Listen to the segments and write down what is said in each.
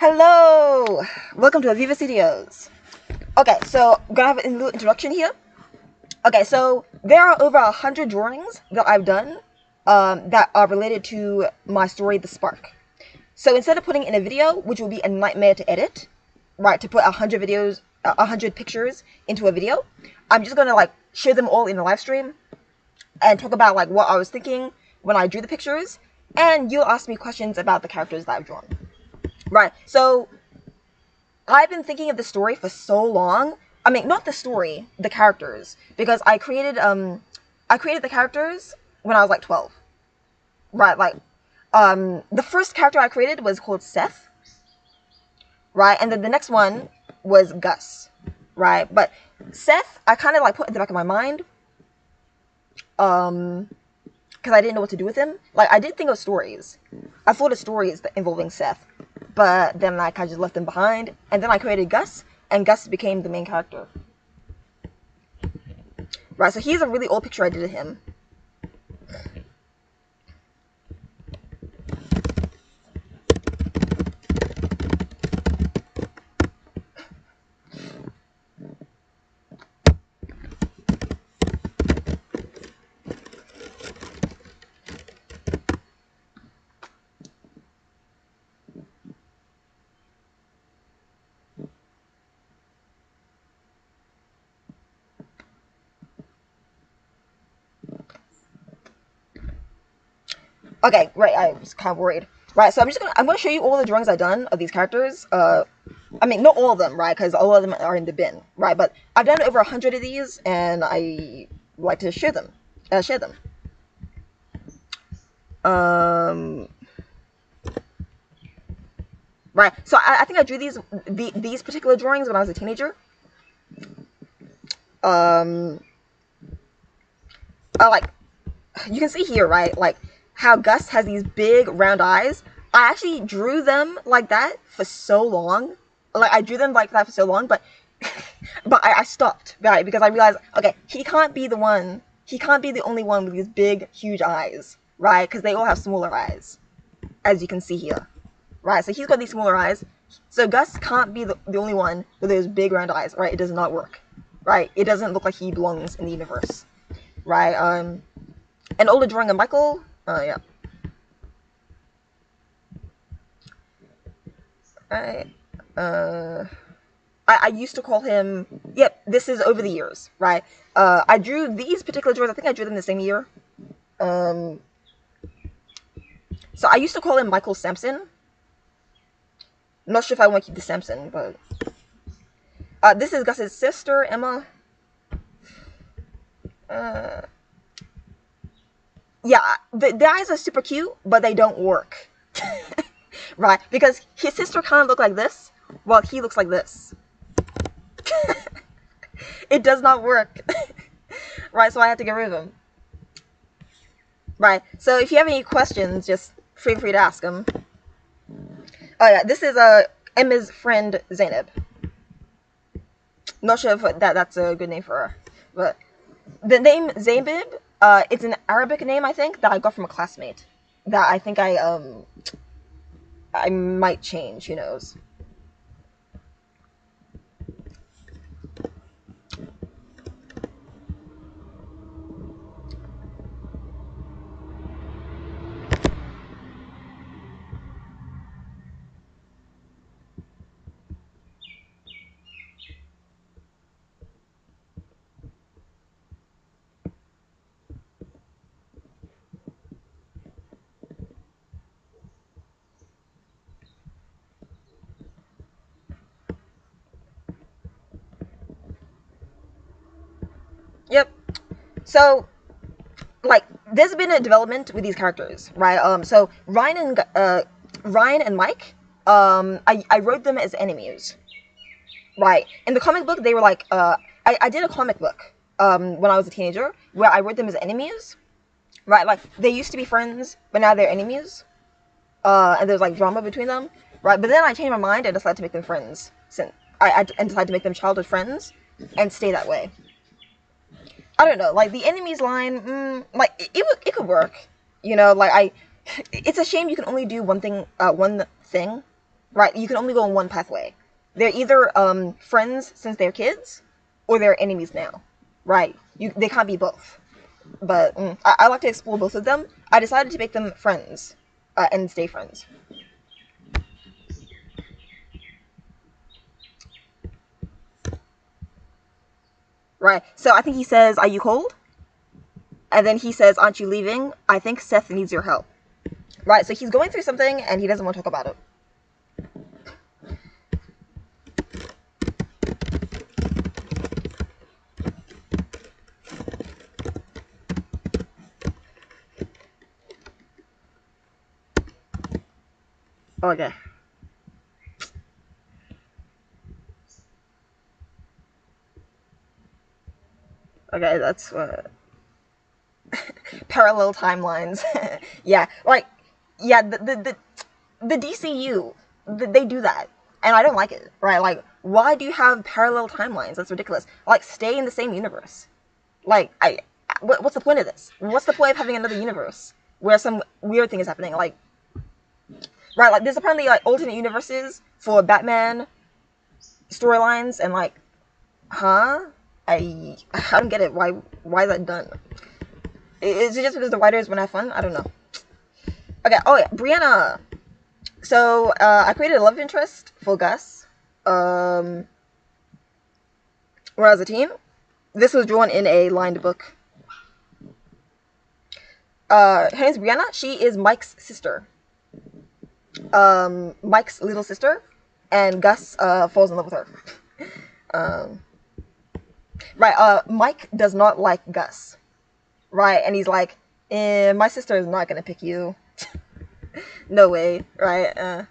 Hello! Welcome to Aviva Studios. Okay, so I'm gonna have a little introduction here. Okay, so there are over 100 drawings that I've done that are related to my story, The Spark. So instead of putting in a video, which will be a nightmare to edit, right, to put 100 pictures into a video, I'm just gonna like share them all in a live stream and talk about like what I was thinking when I drew the pictures, and you'll ask me questions about the characters that I've drawn. Right, so I've been thinking of the story for so long. I mean, not the story, the characters, because I created the characters when I was like 12. Right, like the first character I created was called Seth, right? And then the next one was Gus, right? But Seth, I kind of like put in the back of my mind because I didn't know what to do with him. Like, I did think of stories. I thought of stories involving Seth, but then like I just left them behind. And then I created Gus, and Gus became the main character. Right, so here's a really old picture I did of him. Okay, right, I was kind of worried. Right, so I'm gonna show you all the drawings I've done of these characters. I mean, not all of them, right? Because all of them are in the bin, right? But I've done over 100 of these, and I like to share them. Um, right. So I think I drew these particular drawings when I was a teenager. Like you can see here, right? Like how Gus has these big round eyes. I actually drew them like that for so long. Like I drew them like that for so long, but I stopped, right? Because I realized, okay, he can't be the one. He can't be the only one with these big, huge eyes, right? Because they all have smaller eyes, as you can see here, right? So he's got these smaller eyes. So Gus can't be the only one with those big round eyes, right? It does not work, right? It doesn't look like he belongs in the universe, right? And older drawing of Michael, yeah. Right. I used to call him. Yep, this is over the years, right? I drew these particular drawings. I think I drew them the same year. So I used to call him Michael Sampson. I'm not sure if I want to keep the Sampson, but this is Gus's sister, Emma. Yeah, the eyes are super cute, but they don't work. Right? Because his sister kind of looks like this, while he looks like this. It does not work. Right, so I had to get rid of him. Right, so if you have any questions, just feel free to ask them. Oh yeah, this is Emma's friend Zainab. Not sure if that's a good name for her, but the name Zainab, it's an Arabic name I think that I got from a classmate. That I think I might change. Who knows? Yep. So like there's been a development with these characters, right? So Ryan and Mike, I wrote them as enemies, right? In the comic book, they were like, I did a comic book when I was a teenager where I wrote them as enemies, right? Like they used to be friends, but now they're enemies, and there's like drama between them, right? But then I changed my mind and decided to make them friends, since and decided to make them childhood friends and stay that way. I don't know, like the enemies line, like it could work, you know. Like it's a shame you can only do one thing, right? You can only go in one pathway. They're either friends since they're kids, or they're enemies now, right? They can't be both. But I like to explore both of them. I decided to make them friends, and stay friends. Right. So I think he says, "Are you cold?" And then he says, "Aren't you leaving? I think Seth needs your help." Right. So he's going through something and he doesn't want to talk about it. Okay. Okay, that's what. Parallel timelines. Yeah, like, yeah, the DCU, they do that, and I don't like it. Right? Like, why do you have parallel timelines? That's ridiculous. Like, stay in the same universe. Like, what's the point of this? What's the point of having another universe where some weird thing is happening? Like, right? Like, there's apparently like alternate universes for Batman storylines, and like, huh? I don't get it. Why is that done? Is it just because the writers want to have fun? I don't know. Okay. Oh yeah, Brianna. So I created a love interest for Gus. Um, when I was a teen. This was drawn in a lined book. Her name's Brianna. She is Mike's sister. Mike's little sister, and Gus falls in love with her. Um, right. Mike does not like Gus. Right, and he's like, my sister is not gonna pick you. No way. Right. Uh,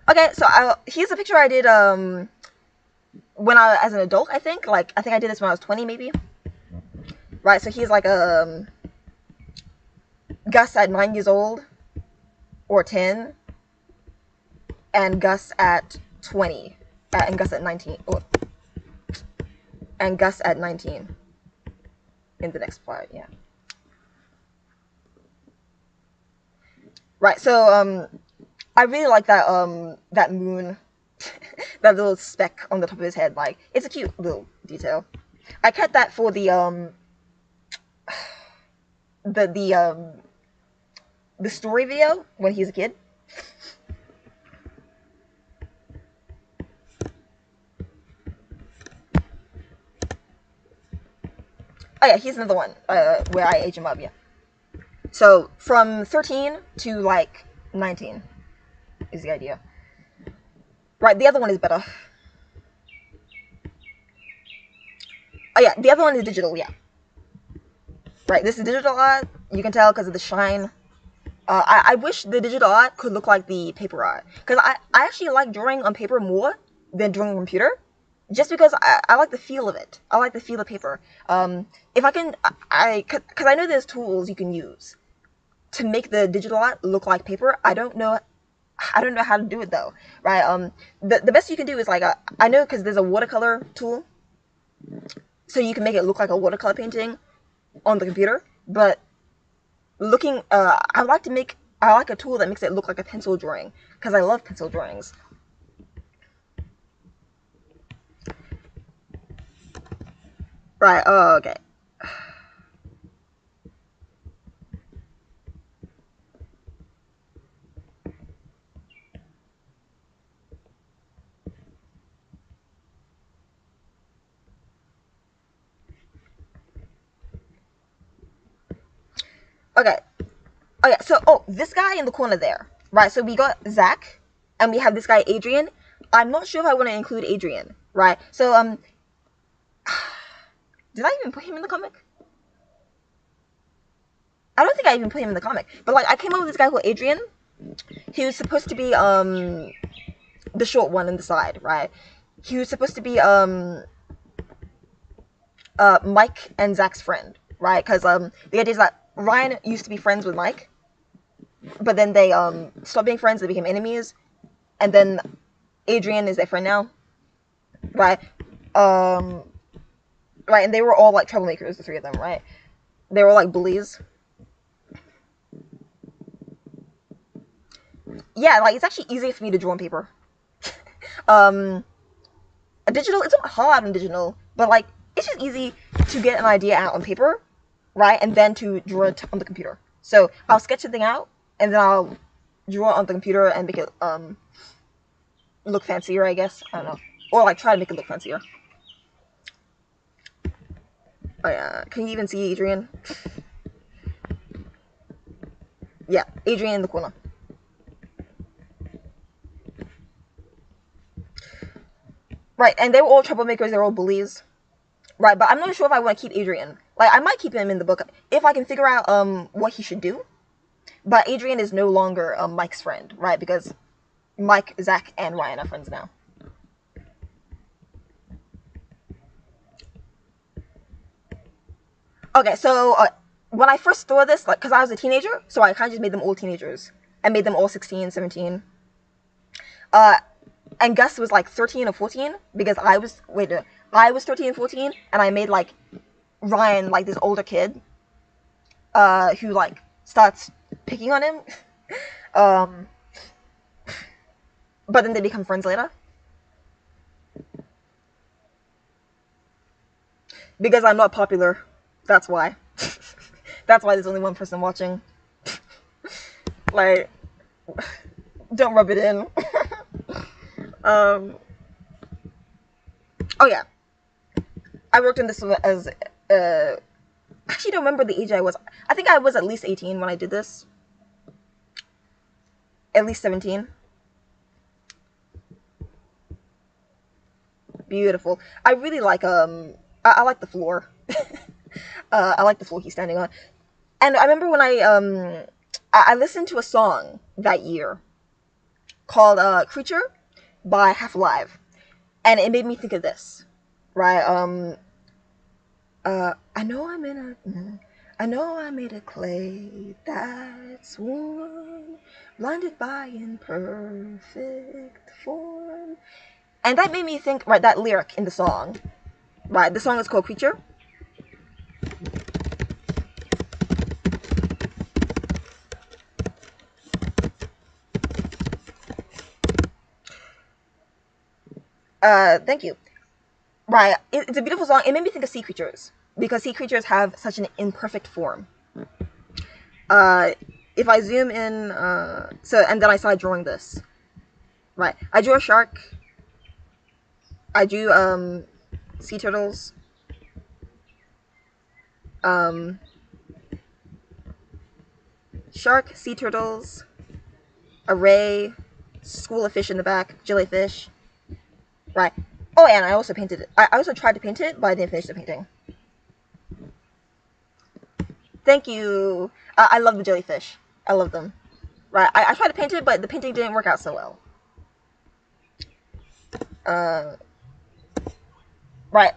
okay, so here's a picture I did when I as an adult. I think I did this when I was 20 maybe. Right, so he's like Gus at 9 years old or 10, and Gus at 20, and Gus at 19, and Gus at 19 in the next part. Yeah. Right. So I really like that moon, that little speck on the top of his head. Like, it's a cute little detail. I kept that for the the story video when he's a kid. Oh yeah, he's another one where I age him up. Yeah. So from 13 to like 19 is the idea. Right. The other one is better. Oh yeah, the other one is digital. Yeah. Right. This is digital art. You can tell because of the shine. I wish the digital art could look like the paper art, because I actually like drawing on paper more than drawing on computer, just because I like the feel of it. I like the feel of paper. If I can, because I know there's tools you can use to make the digital art look like paper. I don't know how to do it though, right? The best you can do is like I know because there's a watercolor tool, so you can make it look like a watercolor painting on the computer, but I like a tool that makes it look like a pencil drawing, because I love pencil drawings. Right. Oh, okay. Okay. Okay. So, this guy in the corner there. Right. So we got Zach, and we have this guy Adrian. I'm not sure if I want to include Adrian. Right. So did I even put him in the comic? I don't think I even put him in the comic. But like, I came up with this guy called Adrian. He was supposed to be the short one on the side, right? He was supposed to be Mike and Zach's friend, right? Because the idea is that Ryan used to be friends with Mike, but then they stopped being friends. They became enemies, and then Adrian is their friend now, right? Um, right, and they were all like troublemakers, the three of them, right? They were like bullies. Yeah, like, it's actually easier for me to draw on paper. um, a digital, it's not hard on digital, but, like, it's just easy to get an idea out on paper, right, and then to draw it on the computer. So I'll sketch something out, and then I'll draw it on the computer and make it, look fancier, I guess. I don't know. Or, like, try to make it look fancier. Oh, yeah. Can you even see Adrian? Yeah, Adrian in the corner. Right, and they were all troublemakers, they were all bullies. Right, but I'm not sure if I want to keep Adrian. Like, I might keep him in the book if I can figure out what he should do. But Adrian is no longer Mike's friend, right? Because Mike, Zach, and Ryan are friends now. Okay, so when I first saw this, like, because I was a teenager, so I kind of just made them all teenagers. I made them all 16, 17. Uh, and Gus was like 13 or 14 because I was 13 and 14, and I made like Ryan like this older kid, who like starts picking on him. um, but then they become friends later because I'm not popular. That's why. That's why there's only one person watching. Like, don't rub it in. um. Oh yeah, I worked in this as I actually don't remember the age I was. I think I was at least 18 when I did this. At least 17. Beautiful. I really like I like the floor. I like the floor he's standing on. And I remember when I listened to a song that year called Creature by Half Alive, and it made me think of this. Right? I know I'm in I know I made a clay that's worn, blinded by imperfect form. And that made me think, right, that lyric in the song. Right, the song is called Creature. Thank you. Right, it's a beautiful song. It made me think of sea creatures because sea creatures have such an imperfect form. Uh, if I zoom in, and then I started drawing this. Right, I drew a shark. I drew sea turtles. Um, Shark, sea turtles, a ray, school of fish in the back, jellyfish. Right. Oh, and I also painted it. I also tried to paint it, but I didn't finish the painting. Thank you. I love the jellyfish. I love them. Right. I tried to paint it, but the painting didn't work out so well. Uh, right.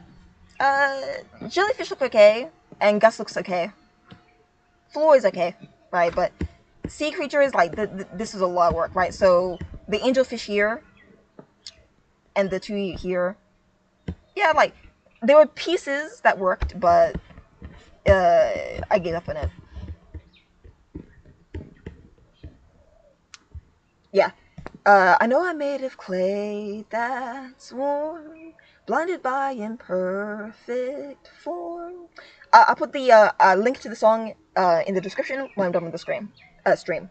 Jellyfish look okay, and Gus looks okay. Floor is okay, right? But sea creatures, like, this is a lot of work, right? So the angelfish here, and the two here, yeah, like, there were pieces that worked, but I gave up on it. Yeah. I know I'm made of clay that's worn, blinded by imperfect form. I'll put the link to the song in the description when I'm done with the stream.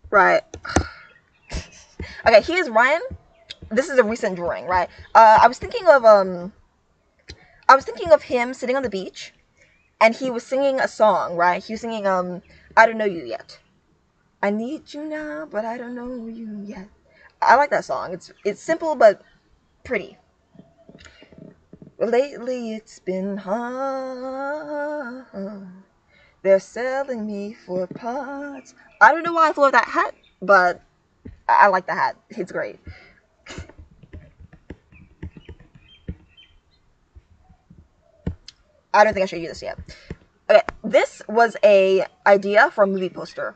Right. Okay, here's Ryan. This is a recent drawing, right? I was thinking of him sitting on the beach, and he was singing a song, right? He was singing I Don't Know You Yet. I need you now, but I don't know you yet. I like that song. It's simple but pretty. Lately it's been hard. They're selling me for parts. I don't know why I thought of that hat, but I like the hat. It's great. I don't think I showed you this yet. Okay, this was a idea for a movie poster,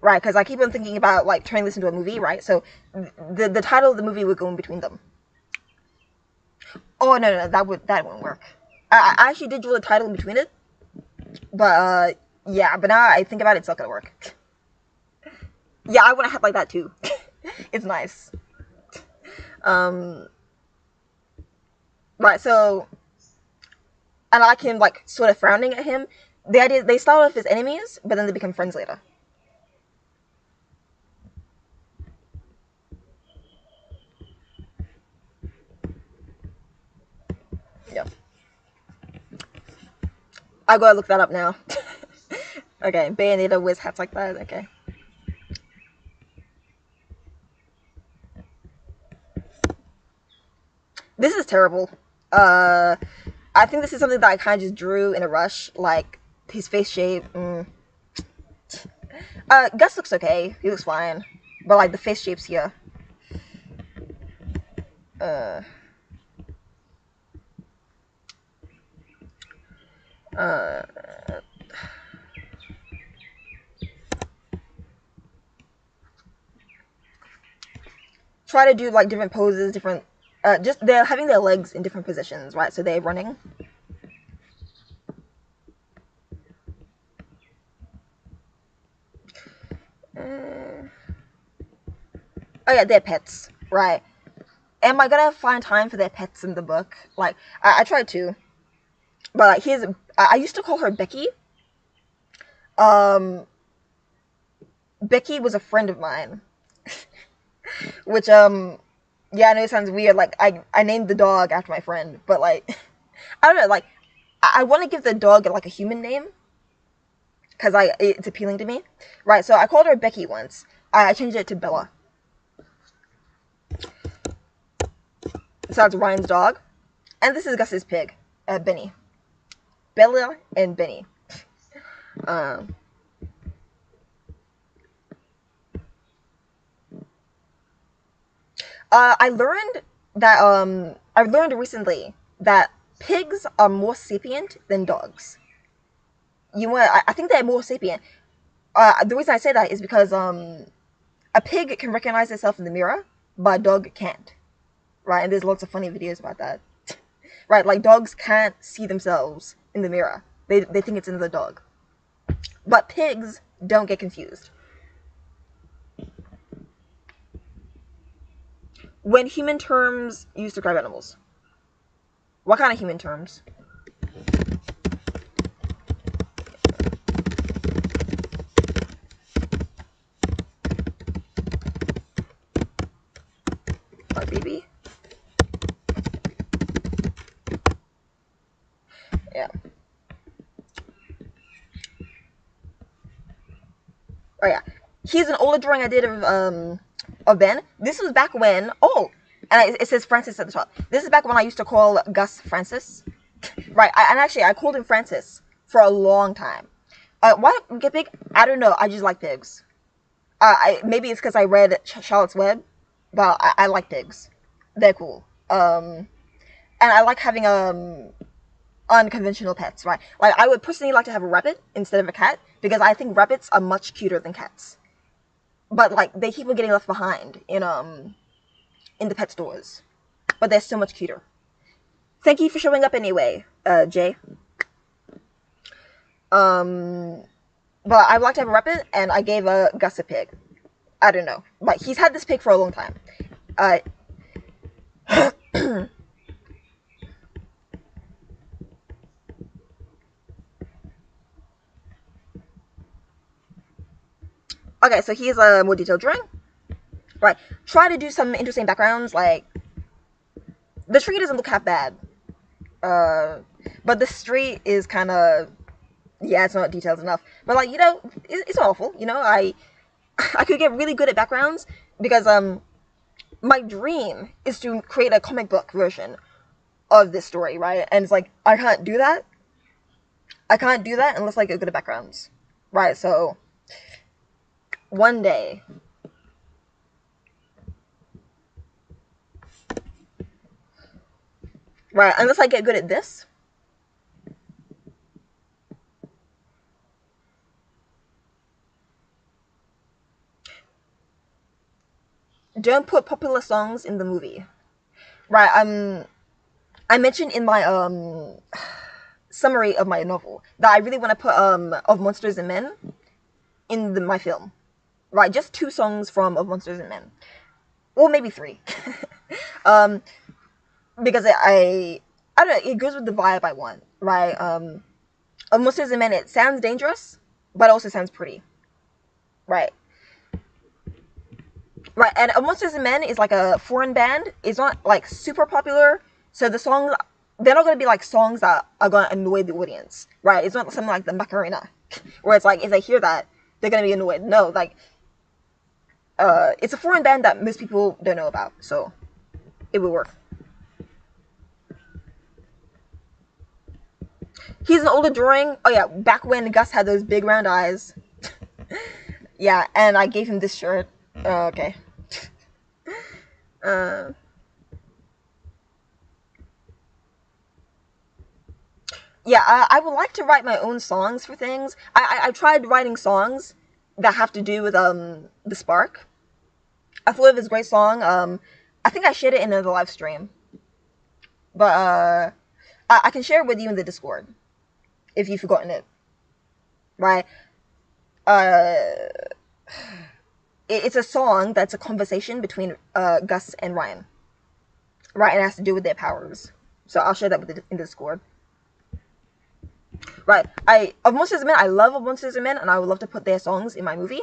right? Because I keep on thinking about like turning this into a movie, right? So the title of the movie would go in between them. Oh no, that won't work. I actually did draw the title in between it, But yeah, but now I think about it, it's not gonna work. Yeah, I want a hat like that too. It's nice. Um, right, so, and I like him like sort of frowning at him. The idea they start off as enemies, but then they become friends later. Yep. I gotta look that up now. Okay, Bayonetta wears hats like that. Okay. This is terrible. Uh, I think this is something that I kind of just drew in a rush, like his face shape. Gus looks okay. He looks fine, but like the face shapes here. Uh, uh, try to do like different poses, different. Just they're having their legs in different positions, right? So they're running. Uh, oh yeah, they're pets, right? Am I gonna find time for their pets in the book? Like I tried to, but like here's I used to call her Becky. Um, Becky was a friend of mine, which yeah, I know it sounds weird. Like I named the dog after my friend, but like I don't know. Like I want to give the dog like a human name because it's appealing to me, right? So I called her Becky once. I changed it to Bella. So that's Ryan's dog, and this is Gus's pig, Benny. Bella and Benny. Um, I learned recently that pigs are more sapient than dogs. I think they're more sapient. The reason I say that is because a pig can recognize itself in the mirror, but a dog can't. Right, and there's lots of funny videos about that. Right, like dogs can't see themselves in the mirror. They think it's another dog. But pigs don't get confused. When human terms use to describe animals. What kind of human terms? Like BB? Yeah. Oh yeah. Here's an older drawing I did of Ben. This was back when and it says Francis at the top. This is back when I used to call Gus Francis. Right, and actually I called him Francis for a long time. Why get pig? I don't know. I just like pigs. Maybe it's because I read Charlotte's Web, but I like pigs. They're cool. And I like having unconventional pets, right? Like I would personally like to have a rabbit instead of a cat because I think rabbits are much cuter than cats. But like they keep on getting left behind in the pet stores. But they're so much cuter. Thank you for showing up anyway, Jay. Um, but I'd like to have a rabbit, and I gave Gus a pig. I don't know, but he's had this pig for a long time. Uh, okay, so here's a more detailed drawing. Right, try to do some interesting backgrounds, like the tree doesn't look half bad. But the street is kind of, yeah, it's not detailed enough. But like, it's not awful. I could get really good at backgrounds because my dream is to create a comic book version of this story, right? And it's like I can't do that. I can't do that unless I get good at backgrounds, right? So one day, right? Unless I get good at this. Don't put popular songs in the movie, right? I mentioned in my summary of my novel that I really want to put of Monsters and Men in my film. Right, just 2 songs from Of Monsters and Men. Well, maybe 3. um, because I don't know, it goes with the vibe I want, right? Of Monsters and Men, it sounds dangerous, but also sounds pretty. Right. Right, and Of Monsters and Men is like a foreign band. It's not like super popular, so the songs, they're not gonna be like songs that are gonna annoy the audience, right? It's not something like the Macarena, where it's like if they hear that, they're gonna be annoyed. No, like it's a foreign band that most people don't know about, so it will work. He's an older drawing. Oh yeah, back when Gus had those big round eyes. Yeah, and I gave him this shirt. Okay. Uh, yeah, I would like to write my own songs for things. I tried writing songs that have to do with the spark. I thought of this great song. I think I shared it in the live stream, but I can share it with you in the Discord if you've forgotten it. Right? Uh, it's a song that's a conversation between Gus and Ryan. Right, and it has to do with their powers. So I'll share that with in the Discord. Right, Of Monsters and Men, I love Of Monsters and Men, and I would love to put their songs in my movie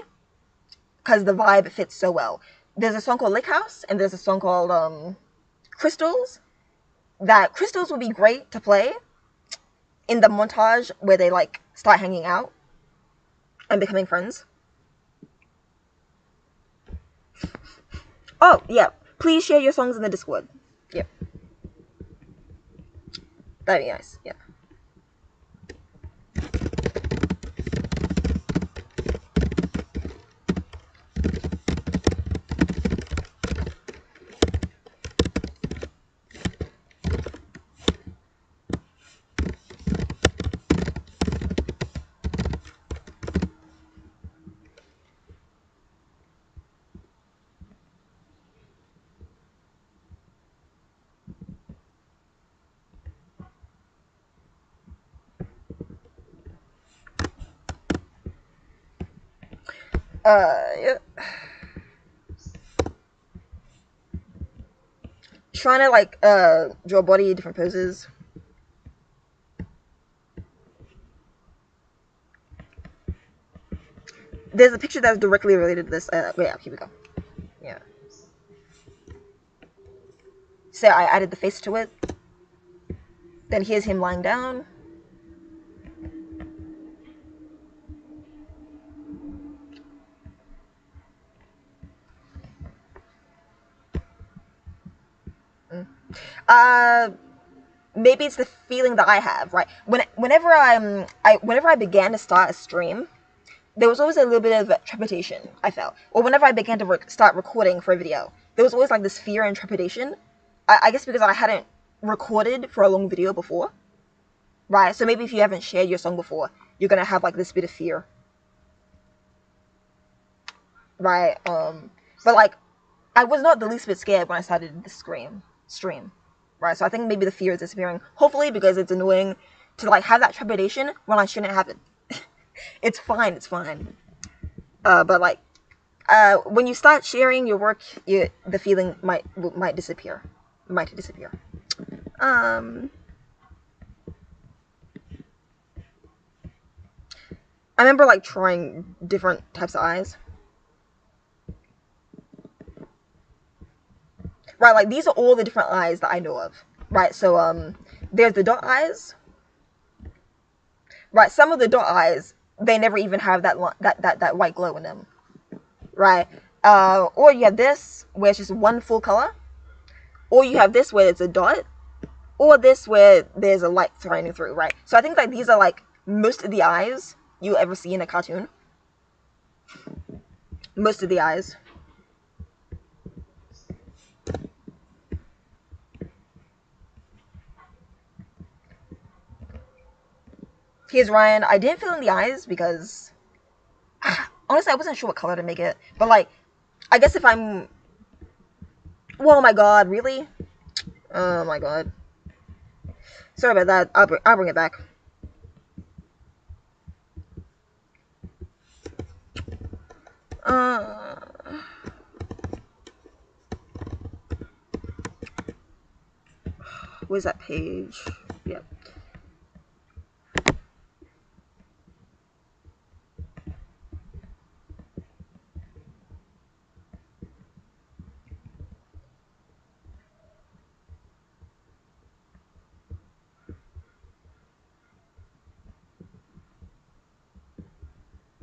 because the vibe fits so well. There's a song called Lake House, and there's a song called Crystals. That Crystals would be great to play in the montage where they like start hanging out and becoming friends. Oh yeah, please share your songs in the Discord. Yep, that'd be nice. Yeah. Yeah. Trying to like draw body different poses. There's a picture that's directly related to this. Wait, here we go. Yeah. So I added the face to it. Then here's him lying down. Uh, maybe it's the feeling that I have, right? Whenever I began to start a stream, there was always a little bit of trepidation I felt. Or whenever I began to start recording for a video, there was always like this fear and trepidation. I guess because I hadn't recorded for a long video before, right? So maybe if you haven't shared your song before, you're gonna have like this bit of fear, right? But like, I was not the least bit scared when I started the stream, right? So I think maybe the fear is disappearing. Hopefully, because it's annoying to like have that trepidation when I shouldn't have it. It's fine. It's fine. But like, when you start sharing your work, the feeling might disappear. Might disappear. I remember like trying different types of eyes. Right, like these are all the different eyes that I know of. Right, so there's the dot eyes. Right, some of the dot eyes, they never even have that white glow in them. Right. Or you have this where it's just one full color. Or you have this where it's a dot. Or this where there's a light shining through, right? So I think that these are like most of the eyes you ever see in a cartoon. Most of the eyes. Here's Ryan. I didn't fill in the eyes because honestly I wasn't sure what color to make it. But like, I guess if I'm... Oh my god, really? Oh my god. Sorry about that. I'll bring it back. Where's that page? Yep.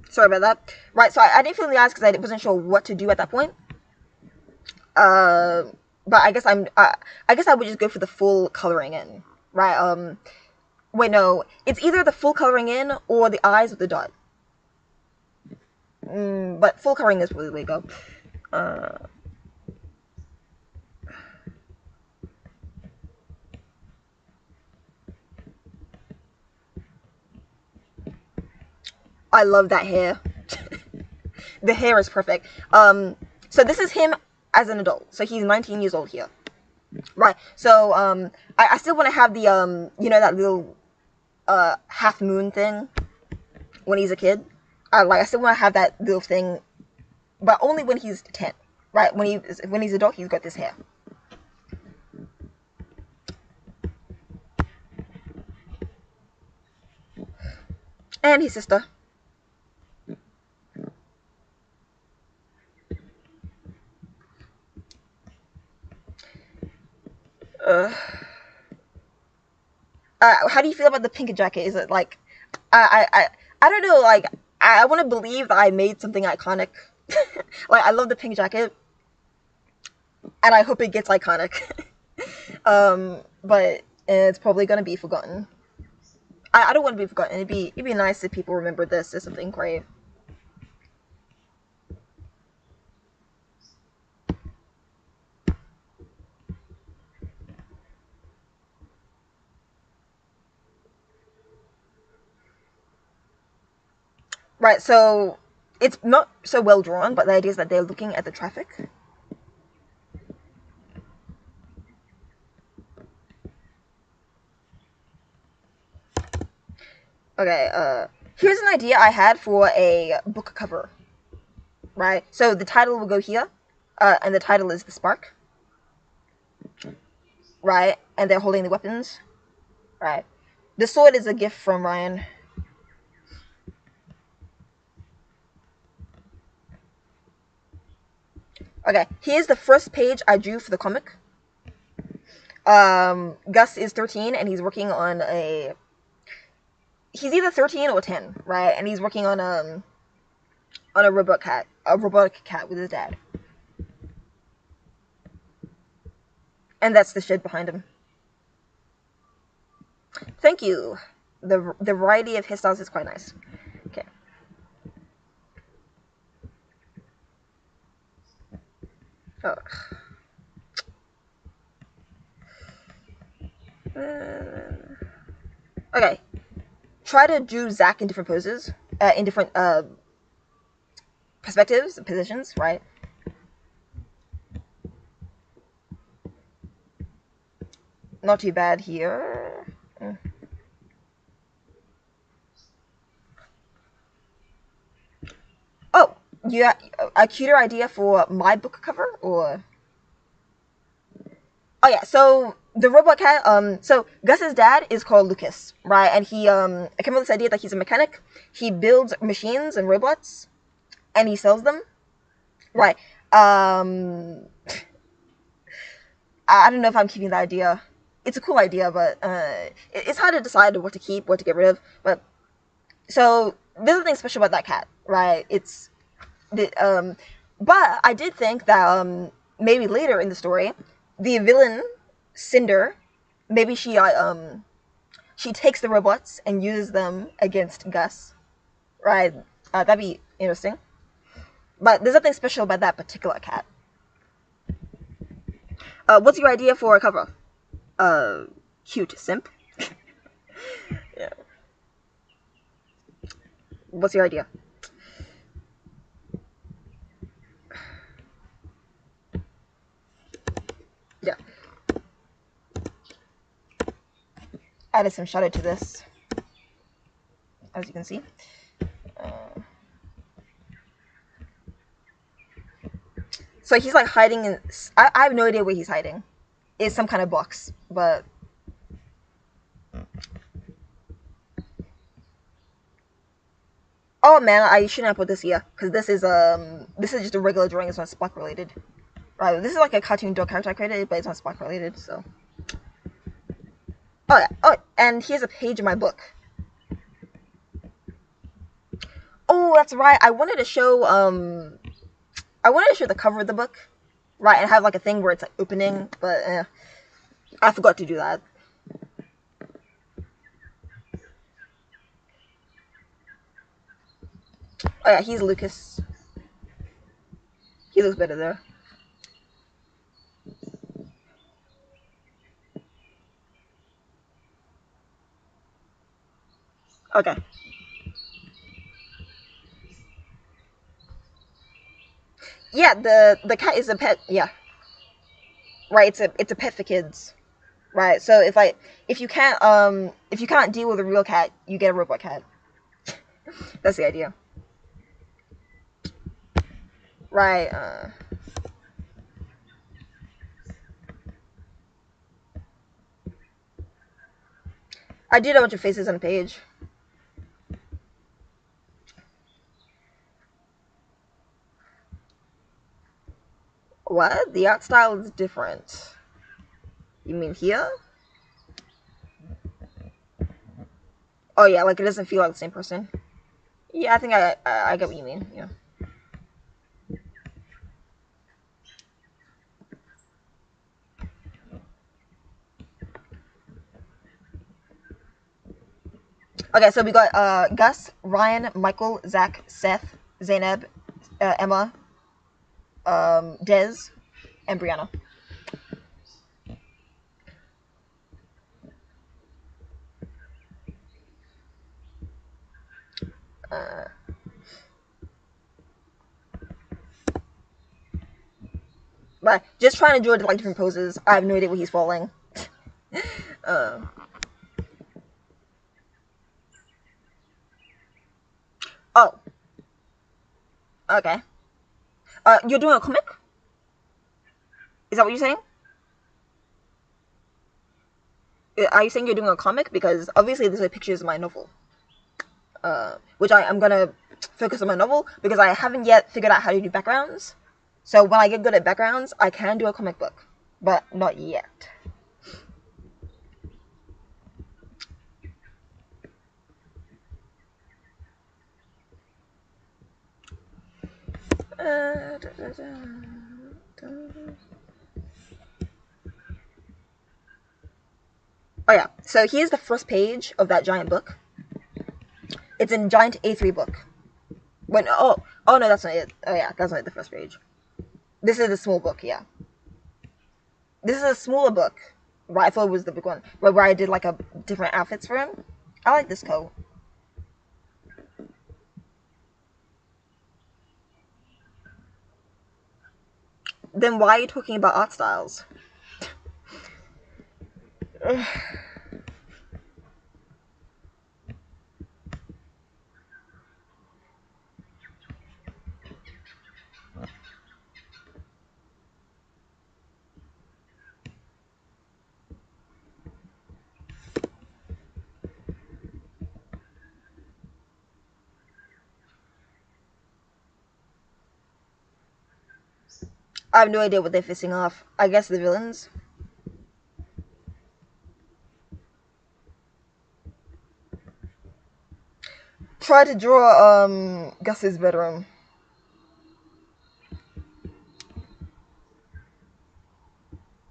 Sorry about that. Right, so I didn't fill in the eyes because I wasn't sure what to do at that point. But I guess I guess I would just go for the full coloring in, right? Wait, no, it's either the full coloring in or the eyes with the dot. But full coloring is really the way to go. I love that hair. The hair is perfect. So this is him as an adult. So he's 19 years old here. Right. So I still want to have the you know, that little half moon thing when he's a kid. I still want to have that little thing, but only when he's 10. Right. When he's adult, he's got this hair. And his sister. How do you feel about the pink jacket? Is it like, I don't know, like, I want to believe that I made something iconic. Like, I love the pink jacket, and I hope it gets iconic. But it's probably gonna be forgotten. I don't want to be forgotten. It'd be nice if people remember this as something great. Right, so it's not so well drawn, but the idea is that they're looking at the traffic. Okay, here's an idea I had for a book cover. Right, so the title will go here, and the title is The Spark. Right, and they're holding the weapons. Right, the sword is a gift from Ryan. Okay, here's the first page I drew for the comic. Gus is 13 and he's working on a. He's either 13 or 10, right? And he's working on a robotic cat with his dad. And that's the shed behind him. Thank you. The variety of hairstyles is quite nice. Okay. Oh. Okay. Try to do Zach in different poses, in different perspectives, positions, right? Not too bad here. Oh, you got a cuter idea for my book cover, or? Oh yeah, so the robot cat, so Gus's dad is called Lucas, right? And he, I came up with this idea that he's a mechanic. He builds machines and robots, and he sells them, right? I don't know if I'm keeping that idea. It's a cool idea, but it's hard to decide what to keep, what to get rid of. But so there's nothing special about that cat, right? But I did think that maybe later in the story, the villain Cinder, maybe she takes the robots and uses them against Gus, right? That'd be interesting. But there's nothing special about that particular cat. What's your idea for a cover? Cute simp. Yeah. What's your idea? Yeah. Added some shadow to this, as you can see. So he's like hiding in. I have no idea where he's hiding. It's some kind of box, but. Oh man, I shouldn't have put this here because this is just a regular drawing. It's not Spock related. Right, this is like a cartoon dog character I created, but it's not Spock related. So. Oh yeah. Oh, and here's a page in my book. Oh, that's right. I wanted to show the cover of the book, right, and have like a thing where it's like opening, but I forgot to do that. Oh yeah, he's Lucas. He looks better there. Okay. Yeah, the cat is a pet. Yeah. Right. It's a pet for kids. Right. So if you can't deal with a real cat, you get a robot cat. That's the idea. Right. I did a bunch of faces on the page. What? The art style is different. You mean here? Oh yeah, like it doesn't feel like the same person. Yeah, I think I get what you mean. Yeah. Okay, so we got Gus, Ryan, Michael, Zach, Seth, Zainab, Emma, Des, and Brianna. Uh, but just trying to draw like different poses. I have no idea where he's falling. uh, oh, okay. You're doing a comic? Is that what you're saying? Are you saying you're doing a comic? Because obviously there's like pictures of my novel. Which I'm gonna focus on my novel because I haven't yet figured out how to do backgrounds. So when I get good at backgrounds, I can do a comic book, but not yet. Da, da, da. Oh yeah, so here's the first page of that giant book. It's in giant A3 book. When oh no, that's not it. Oh yeah, that's not it, the first page. This is the small book, yeah. This is a smaller book. Right, I thought it was the big one, where I did like a different outfits for him. I like this coat. Then why are you talking about art styles? I have no idea what they're facing off. I guess the villains. Try to draw Gus's bedroom.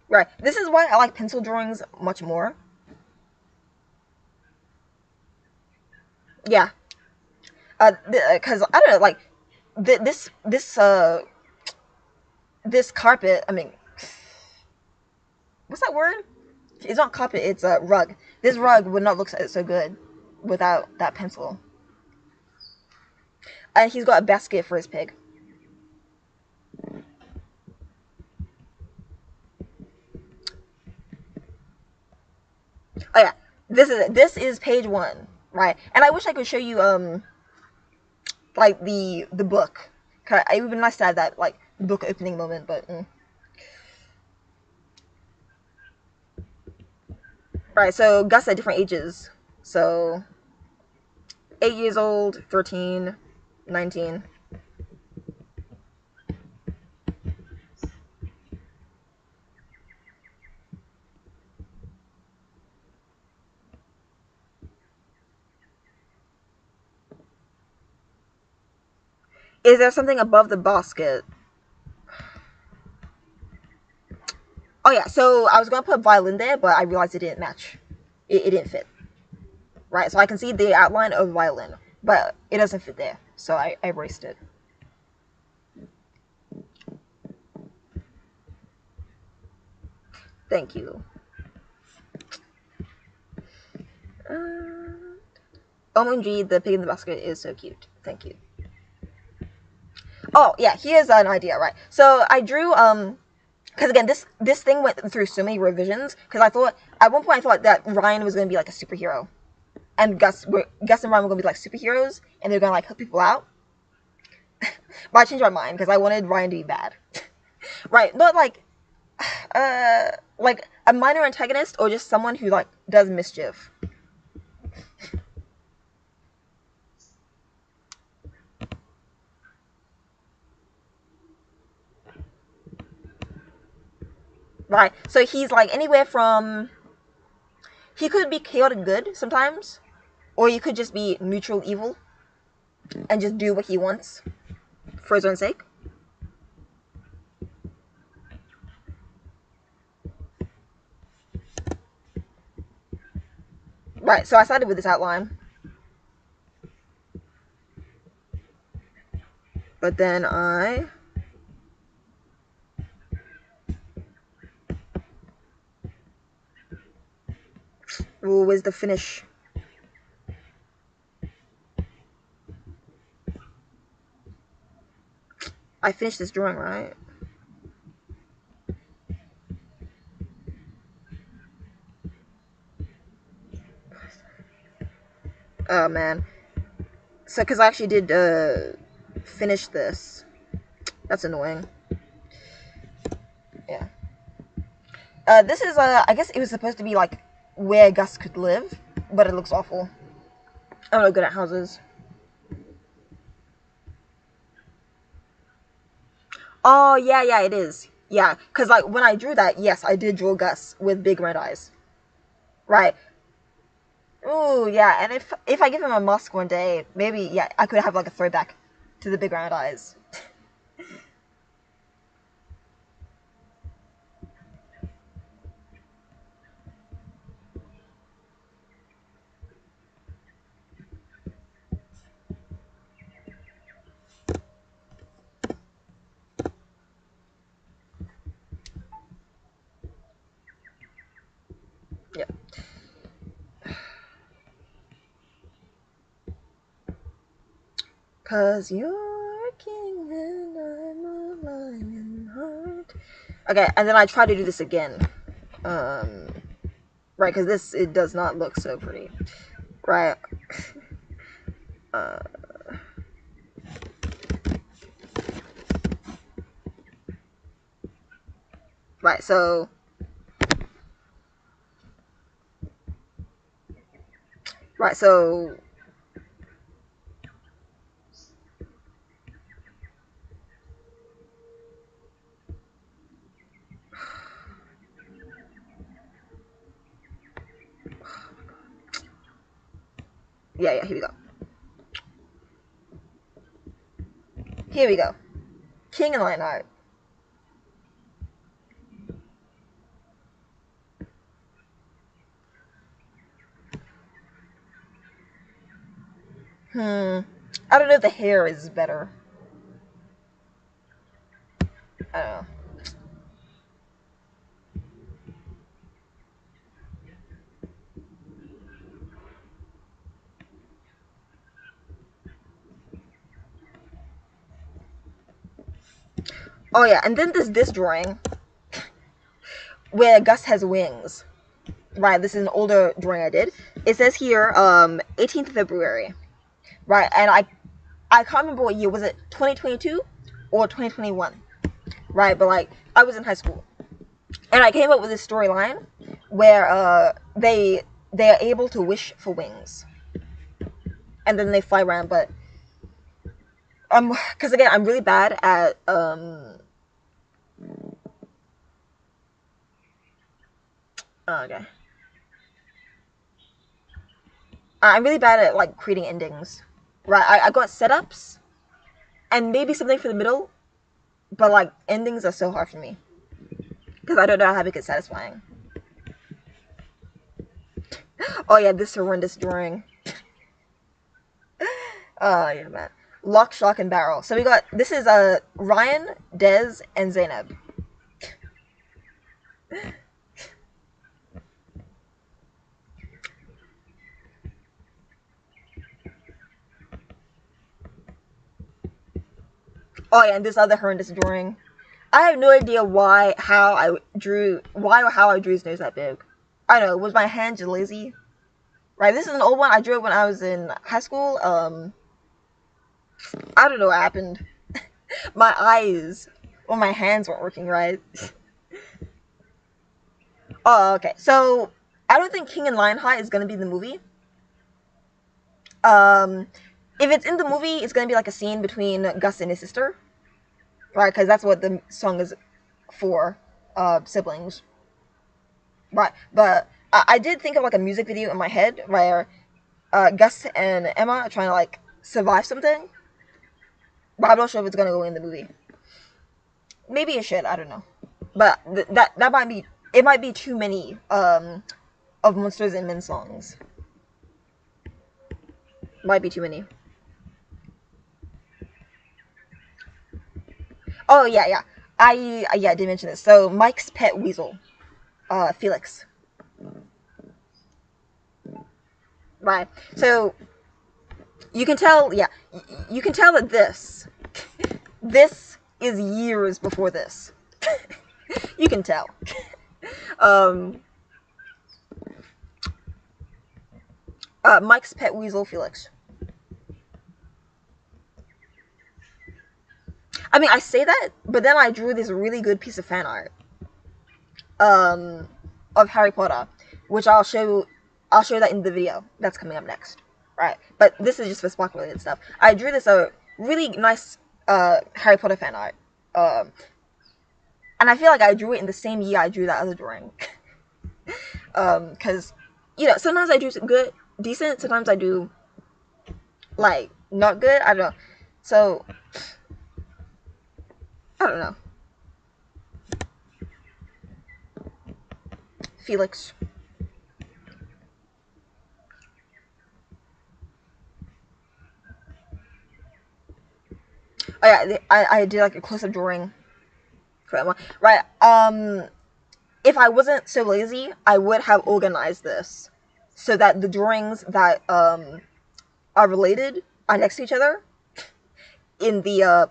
Right. This is why I like pencil drawings much more. Yeah. Because I don't know, like this carpet. I mean, what's that word? It's not carpet. It's a rug. This rug would not look so good without that pencil. And he's got a basket for his pig. Oh yeah, this is page 1, right? And I wish I could show you like the book. It would be nice to have that like book opening moment, but Right, so Gus at different ages. So 8 years old, 13, 19. Is there something above the basket? Oh yeah, so I was gonna put violin there, but I realized it didn't match. It didn't fit. Right, so I can see the outline of violin, but it doesn't fit there. So I erased it. Thank you. OMG, the pig in the basket is so cute. Thank you. Oh yeah, here's an idea, right? So I drew because again, this thing went through so many revisions. Because I thought at one point I thought that Ryan was gonna be like a superhero, and Gus and Ryan were gonna be like superheroes, and they're gonna like help people out. But I changed my mind because I wanted Ryan to be bad, right? Not like a minor antagonist or just someone who like does mischief. Right. So he's like anywhere from he could be chaotic good sometimes, or he could just be neutral evil and just do what he wants for his own sake. Right, so I started with this outline. But then ooh, where's the finish? I finished this drawing, right? Oh man. So, because I actually did finish this. That's annoying. Yeah. This is I guess it was supposed to be like where Gus could live, but it looks awful. I'm not good at houses. Oh yeah, it is. Yeah, because like when I drew that, yes, I did draw Gus with big red eyes. Right. Ooh, yeah, and if I give him a musk one day, maybe yeah, I could have like a throwback to the big round eyes. Yeah. Cause you're a king and I'm a lion heart. Okay, and then I try to do this again. Right, because this, it does not look so pretty. Right. Uh, right, so. Right, so. Yeah, here we go. Here we go. King and Lionheart. I don't know if the hair is better. I don't know. Oh yeah, and then there's this drawing where Gus has wings. Right, this is an older drawing I did. It says here, 18th of February. Right, and I can't remember what year. Was it 2022 or 2021? right? But like I was in high school, and I came up with this storyline where they are able to wish for wings, and then they fly around. But because again, I'm really bad at okay, I'm really bad at like creating endings, right? I got setups and maybe something for the middle, but like endings are so hard for me because I don't know how to make it satisfying. Oh yeah, this horrendous drawing. Oh yeah, man. Lock, shock, and barrel. So we got this is Ryan, Dez, and Zainab. Oh yeah, and this other horrendous drawing. I have no idea why or how I drew his nose that big. I don't know. Was my hand just lazy? Right. This is an old one. I drew it when I was in high school. I don't know what happened. My eyes or my hands weren't working right. Oh, okay. So I don't think King and Lionheart is gonna be in the movie. Um, if it's in the movie, it's gonna be like a scene between Gus and his sister, right? Because that's what the song is for, siblings, right? But I did think of like a music video in my head where Gus and Emma are trying to like survive something, but I'm not sure if it's gonna go in the movie. Maybe it should. I don't know, but that might be it. Might be too many of Monsters and Men songs. Might be too many. Oh yeah, yeah. I did mention this. So Mike's pet weasel, Felix. Right. So you can tell, yeah, you can tell that this is years before this. You can tell. Um, Mike's pet weasel, Felix. I mean, I say that, but then I drew this really good piece of fan art, um, of Harry Potter, which I'll show that in the video that's coming up next, right? But this is just for Spark related stuff. I drew this really nice Harry Potter fan art, and I feel like I drew it in the same year I drew that other drawing, because you know sometimes I do good, decent, sometimes I do like not good. I don't know, so I don't know. Felix. Oh yeah, I did like a close up drawing for Emma. Right. If I wasn't so lazy, I would have organized this so that the drawings that are related are next to each other in the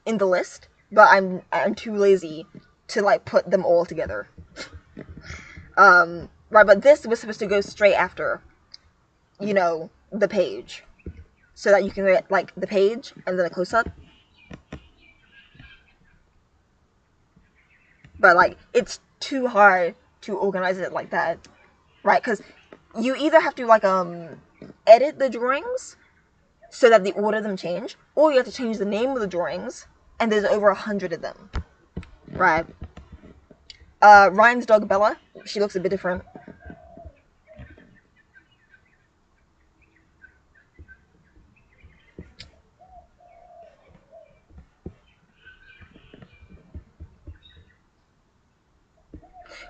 in the list. But I'm too lazy to like put them all together. Right, but this was supposed to go straight after, you know, the page, so that you can get like the page and then a close up. But like it's too hard to organize it like that, right? Because you either have to like edit the drawings so that the order of them change, or you have to change the name of the drawings, and there's over 100 of them, right? Ryan's dog Bella, she looks a bit different.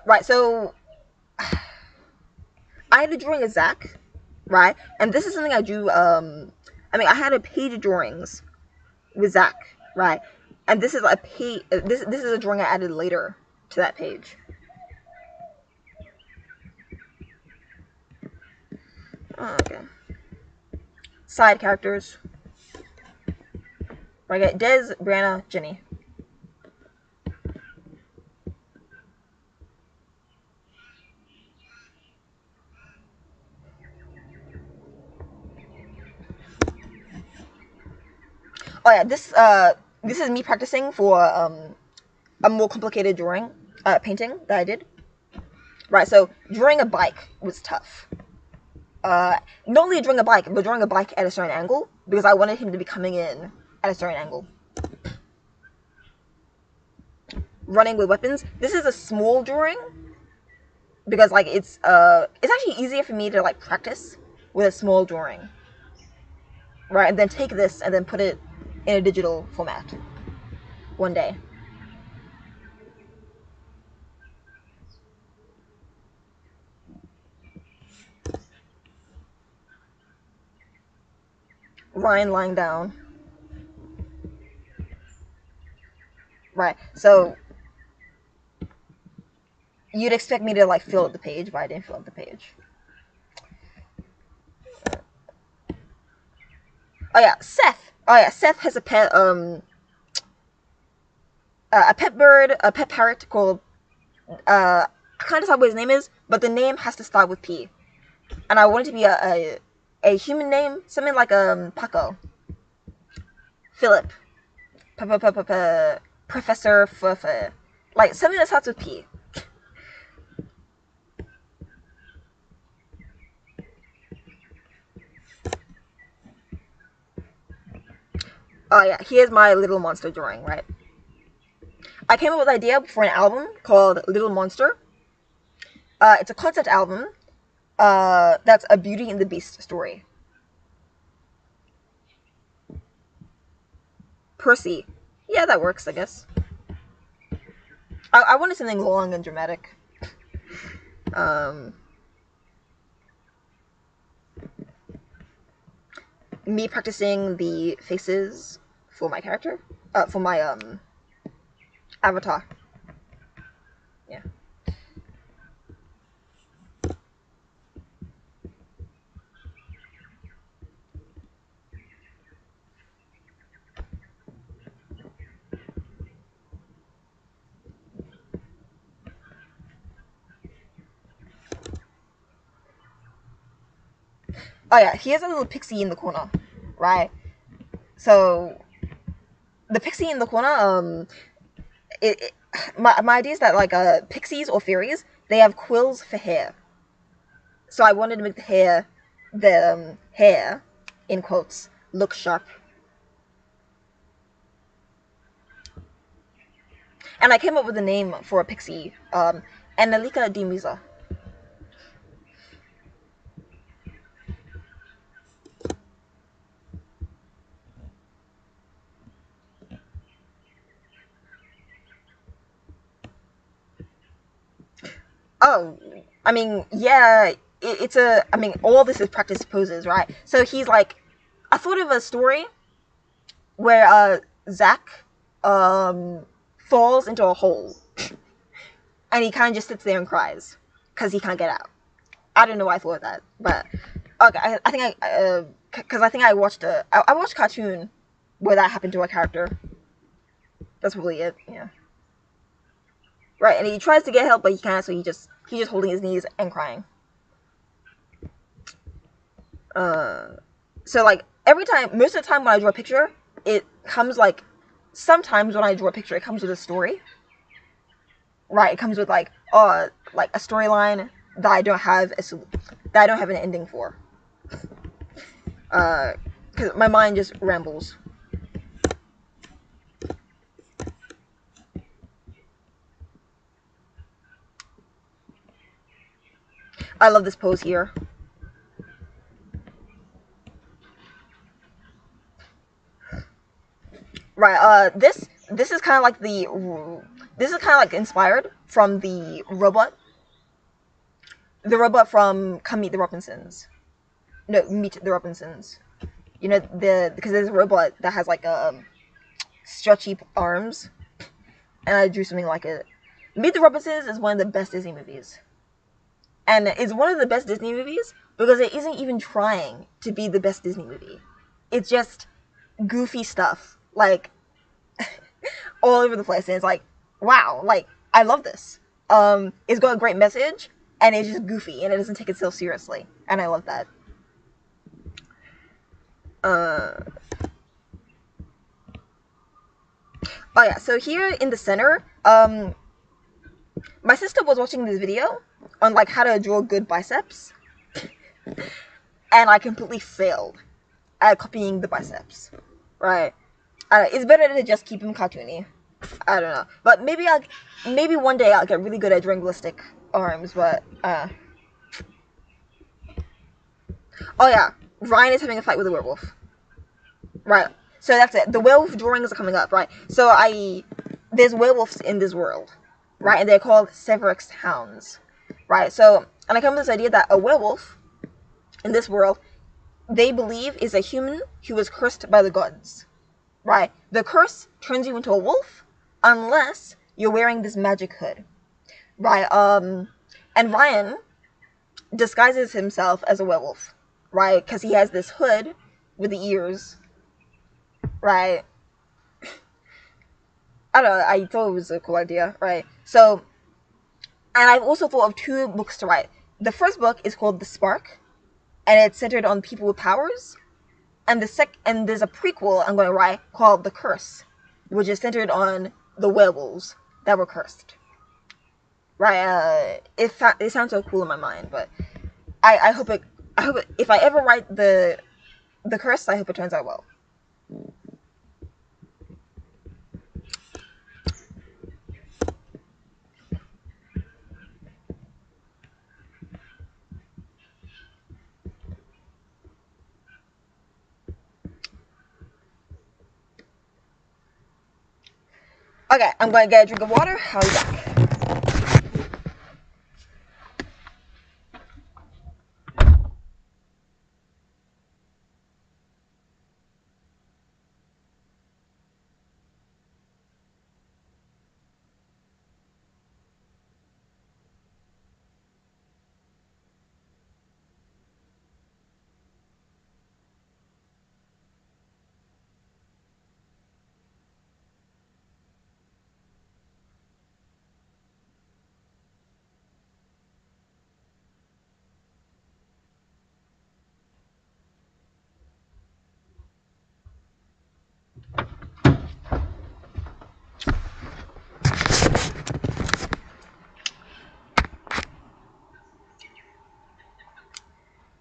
Right, so I had a drawing of Zach, right? And this is something I drew, I mean, I had a page of drawings with Zach, right? And this is a page, this is a drawing I added later to that page. Oh, okay. Side characters. Right, I got Dez, Brianna, Jenny. Oh yeah, this is me practicing for a more complicated drawing, painting that I did. Right, so drawing a bike was tough. Not only drawing a bike, but drawing a bike at a certain angle, because I wanted him to be coming in at a certain angle. Running with weapons. This is a small drawing, because like it's actually easier for me to like practice with a small drawing. Right, and then take this and then put it in a digital format one day. Ryan lying down. Right, so you'd expect me to like fill up the page, but I didn't fill up the page. Oh yeah, Seth. Oh yeah, Seth has a pet bird, a pet parrot called I can't decide what his name is, but the name has to start with P. And I want it to be a human name, something like Paco, Philip, Professor Fufa, like something that starts with P. Oh yeah, here's my Little Monster drawing, right? I came up with an idea for an album called Little Monster. It's a concept album that's a Beauty and the Beast story. Percy. Yeah, that works, I guess. I wanted something long and dramatic. Me practicing the faces for my character, for my avatar. Yeah. Oh yeah, here's a little pixie in the corner, right? So the pixie in the corner, my idea is that like pixies or fairies, they have quills for hair. So I wanted to make the hair, in quotes, look sharp. And I came up with a name for a pixie, Annalika di Misa. Oh, I mean, yeah, it's a. I mean, all this is practice poses, right? So he's like, I thought of a story where Zach falls into a hole, and he kind of just sits there and cries because he can't get out. I don't know why I thought of that, but okay, I think because I think I watched I watched a cartoon where that happened to a character. That's probably it. Yeah. Right, and he tries to get help, but he can't, so he's just holding his knees and crying. So like every time, most of the time when I draw a picture, it comes like sometimes when I draw a picture, it comes with a story. Right, it comes with like a storyline that I don't have an ending for. Because my mind just rambles. I love this pose here. Right, this is kind of like inspired from the robot from Come Meet the Robinsons. No, Meet the Robinsons. You know, because there's a robot that has like stretchy arms, and I drew something like it. Meet the Robinsons is one of the best Disney movies, and it's one of the best Disney movies because it isn't even trying to be the best Disney movie. It's just goofy stuff, like all over the place, and it's like, wow, like I love this. It's got a great message, and it's just goofy, and it doesn't take itself seriously, and I love that. Oh yeah, so here in the center, Um, my sister was watching this video on like how to draw good biceps, and I completely failed at copying the biceps. Right? It's better to just keep them cartoony. I don't know, but maybe one day I'll get really good at drawing realistic arms. But oh yeah, Ryan is having a fight with a werewolf. Right. So that's it. The werewolf drawings are coming up, right? So there's werewolves in this world, right? And they're called Severix hounds, right? So, and I come with this idea that a werewolf in this world, they believe is a human who was cursed by the gods, right? The curse turns you into a wolf unless you're wearing this magic hood, right? And Ryan disguises himself as a werewolf, right? Because he has this hood with the ears, right? I don't know, I thought it was a cool idea, right? So, and I've also thought of 2 books to write. The first book is called The Spark, and it's centered on people with powers. And there's a prequel I'm going to write called The Curse, which is centered on the werewolves that were cursed. Right? It sounds so cool in my mind, but I hope it. If I ever write the Curse, I hope it turns out well. Okay, I'm going to get a drink of water. I'll be back.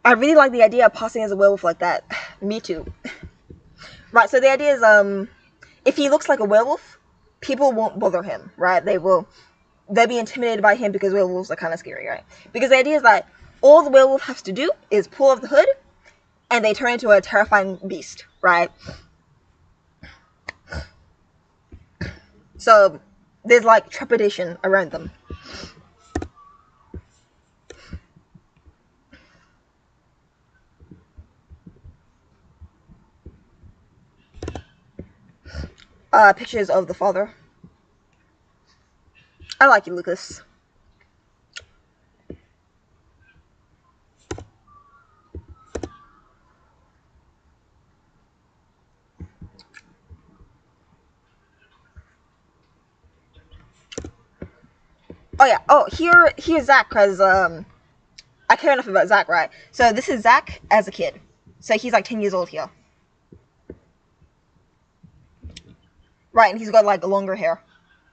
I really like the idea of posing as a werewolf like that. Me too. Right, so the idea is, if he looks like a werewolf, people won't bother him, right? They'll be intimidated by him because werewolves are kind of scary, right? Because the idea is that all the werewolf has to do is pull off the hood, and they turn into a terrifying beast, right? So there's like trepidation around them. Pictures of the father. I like you, Lucas. Oh yeah. Oh, here's Zach, because I care enough about Zach, right? So this is Zach as a kid. So he's like 10 years old here. Right, and he's got like longer hair.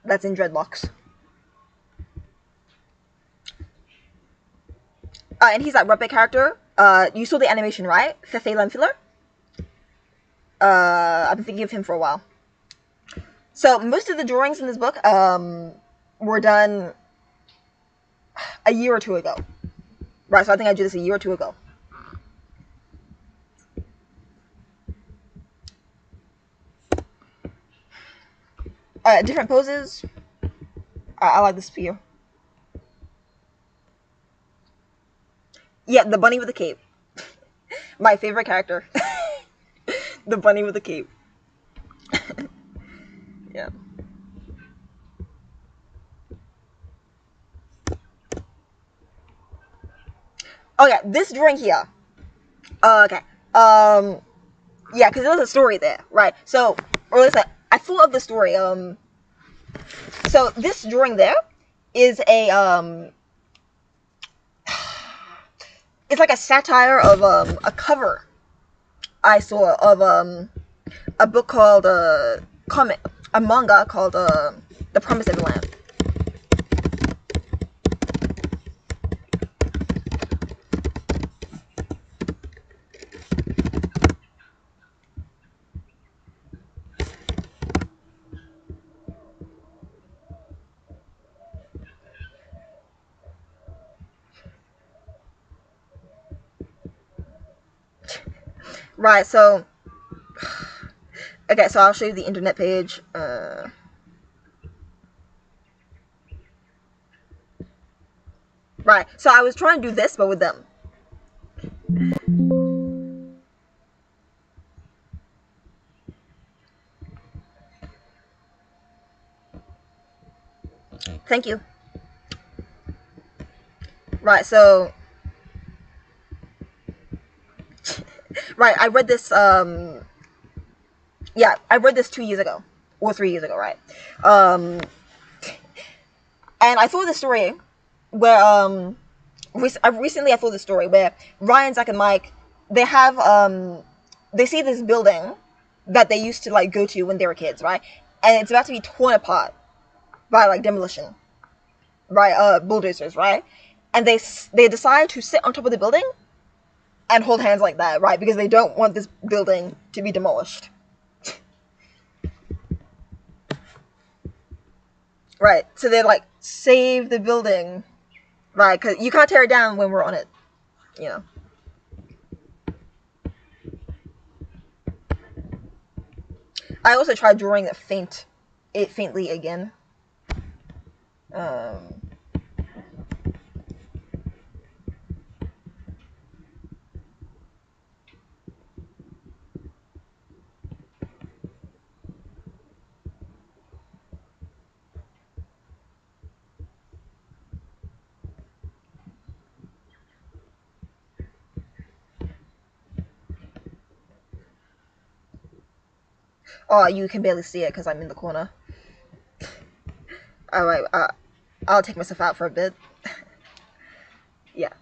That's in dreadlocks. And he's that Ruppet character. You saw the animation, right? Fefe Lamfiller? I've been thinking of him for a while. So most of the drawings in this book, were done a year or 2 ago. Right, so I think I did this a year or 2 ago. Different poses. I like this view. Yeah, the bunny with the cape. My favorite character. The bunny with the cape. Yeah. Oh yeah, this drawing here. Okay. Yeah, because there's a story there, right? So, or at least I thought of the story. So this drawing there is it's like a satire of a cover I saw of a book called a manga called The Promised Land. Right, so okay, so I'll show you the internet page. Right, so I was trying to do this, but with them. Thank you. Right, so right, I read this. Yeah, I read this 2 years ago or 3 years ago, right? And I saw this story where recently I saw this story where Ryan, Zach, and Mike, they have they see this building that they used to like go to when they were kids, right? And it's about to be torn apart by like demolition, right? Bulldozers, right? And they decide to sit on top of the building and hold hands like that, right? Because they don't want this building to be demolished. Right, so they like save the building, right? Because you can't tear it down when we're on it, you know. I also tried drawing it faintly again. Um, oh, you can barely see it because I'm in the corner. All right, I'll take myself out for a bit. Yeah.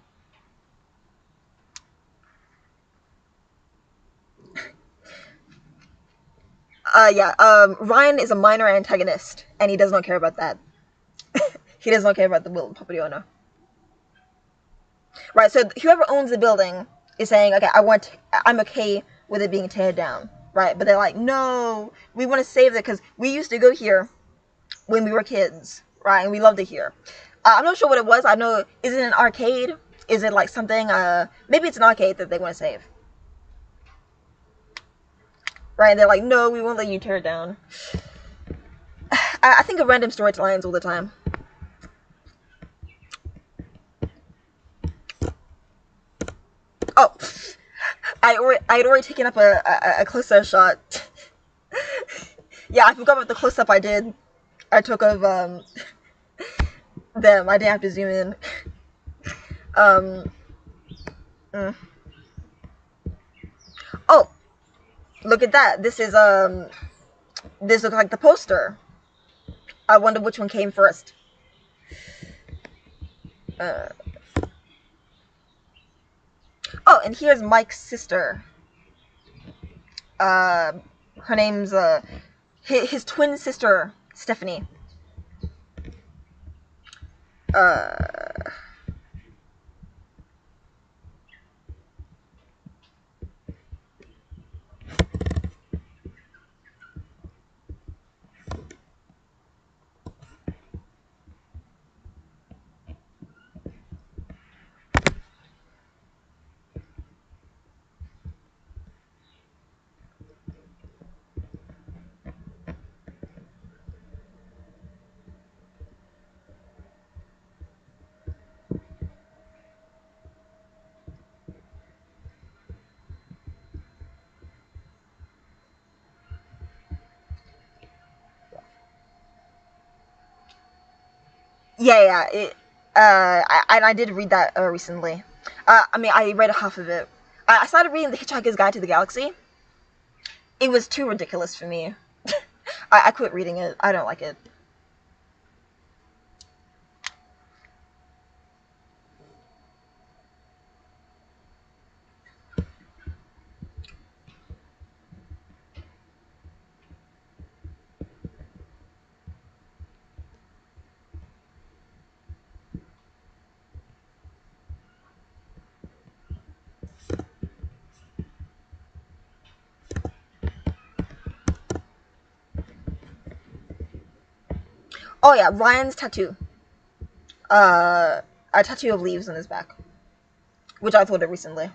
Yeah. Ryan is a minor antagonist, and he does not care about that. He does not care about the will of the property owner. Right. So whoever owns the building is saying, okay, I'm okay with it being teared down. Right. But they're like, no, we want to save it because we used to go here when we were kids, right? And we loved it here. I'm not sure what it was. I know, is it an arcade? Is it like something? Maybe it's an arcade that they want to save. Right? And they're like, no, we won't let you tear it down. I think of random storylines all the time. Oh, I had already taken up a close-up shot. Yeah, I forgot about the close-up I took of them. I didn't have to zoom in. Um. Oh, look at that. This looks like the poster. I wonder which one came first. Oh, and here's Mike's sister. Her name's his twin sister, Stephanie. Uh, yeah. I did read that recently. I mean, I read half of it. I started reading The Hitchhiker's Guide to the Galaxy. It was too ridiculous for me. I quit reading it. I don't like it. Oh yeah, Ryan's tattoo. A tattoo of leaves on his back, which I thought of recently.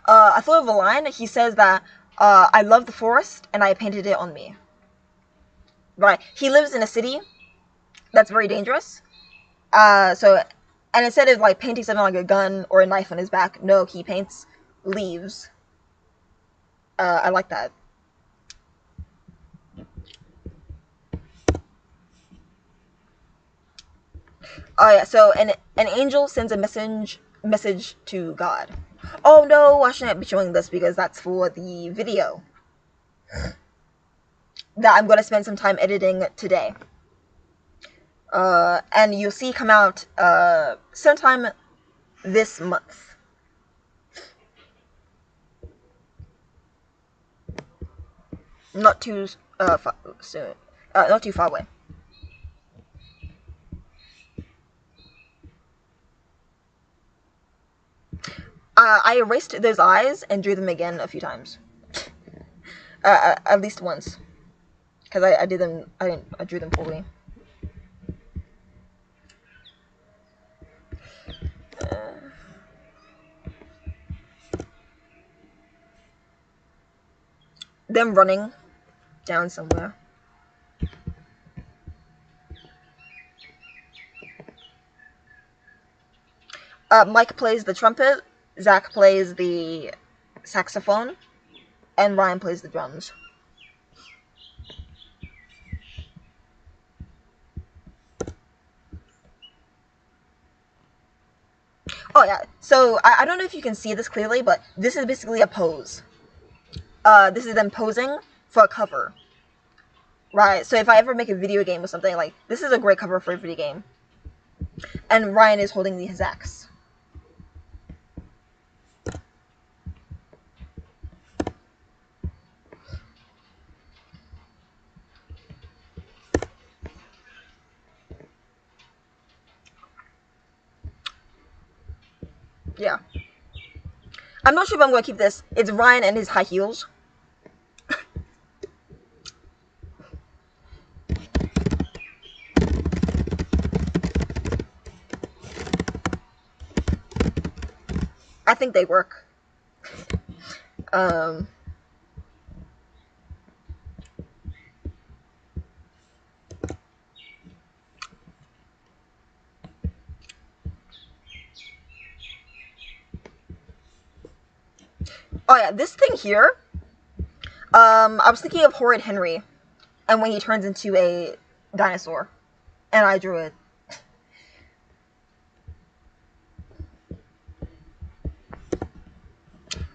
I thought of a line. He says that I love the forest and I painted it on me. Right. He lives in a city that's very dangerous. And instead of like painting something like a gun or a knife on his back, no, he paints leaves. I like that. Oh yeah. So an angel sends a message to God. Oh no, I shouldn't be showing this because that's for the video that I'm gonna spend some time editing today. And you'll see come out sometime this month. Not too soon. Not too far away. I erased those eyes and drew them again a few times. At least once, because I did them. I drew them fully. Them running down somewhere. Mike plays the trumpet, Zach plays the saxophone, and Ryan plays the drums. Oh yeah, so I don't know if you can see this clearly, but this is basically a pose. This is them posing for a cover. Right, so if I ever make a video game or something, like, this is a great cover for a video game. And Ryan is holding his axe. Yeah. I'm not sure if I'm going to keep this. It's Ryan and his high heels. I think they work. Oh yeah, this thing here. I was thinking of Horrid Henry, and when he turns into a dinosaur, and I drew it.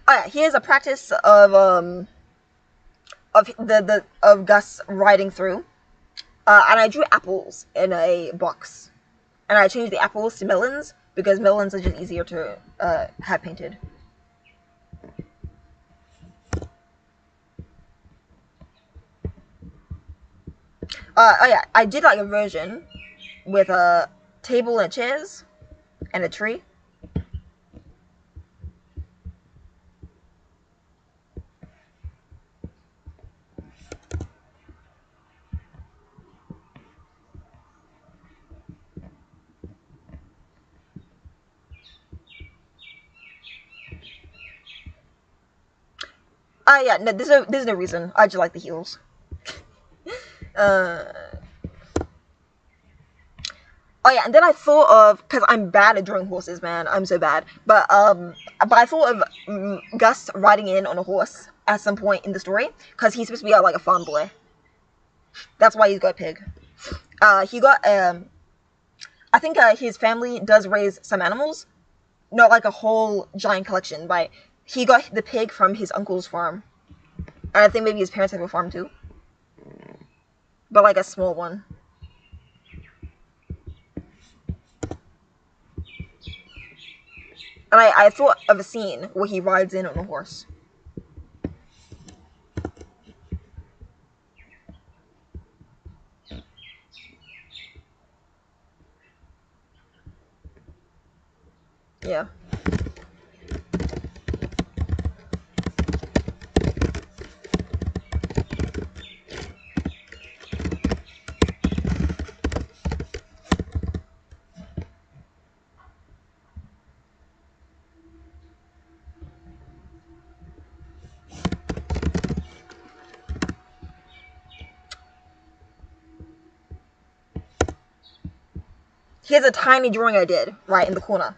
Oh yeah, he has a practice of Gus riding through, and I drew apples in a box, and I changed the apples to melons because melons are just easier to have painted. Oh yeah, I did like a version with a table and chairs and a tree. Yeah, no, there's no reason. I just like the heels. Uh, oh yeah, and then I thought of, because I'm bad at drawing horses, man. I'm so bad. But I thought of Gus riding in on a horse at some point in the story, because he's supposed to be like a farm boy. That's why he's got a pig. He got I think his family does raise some animals, not like a whole giant collection. But he got the pig from his uncle's farm. And I think maybe his parents have a farm too. But like a small one. And I thought of a scene where he rides in on a horse. Yeah. here's a tiny drawing I did, right, in the corner.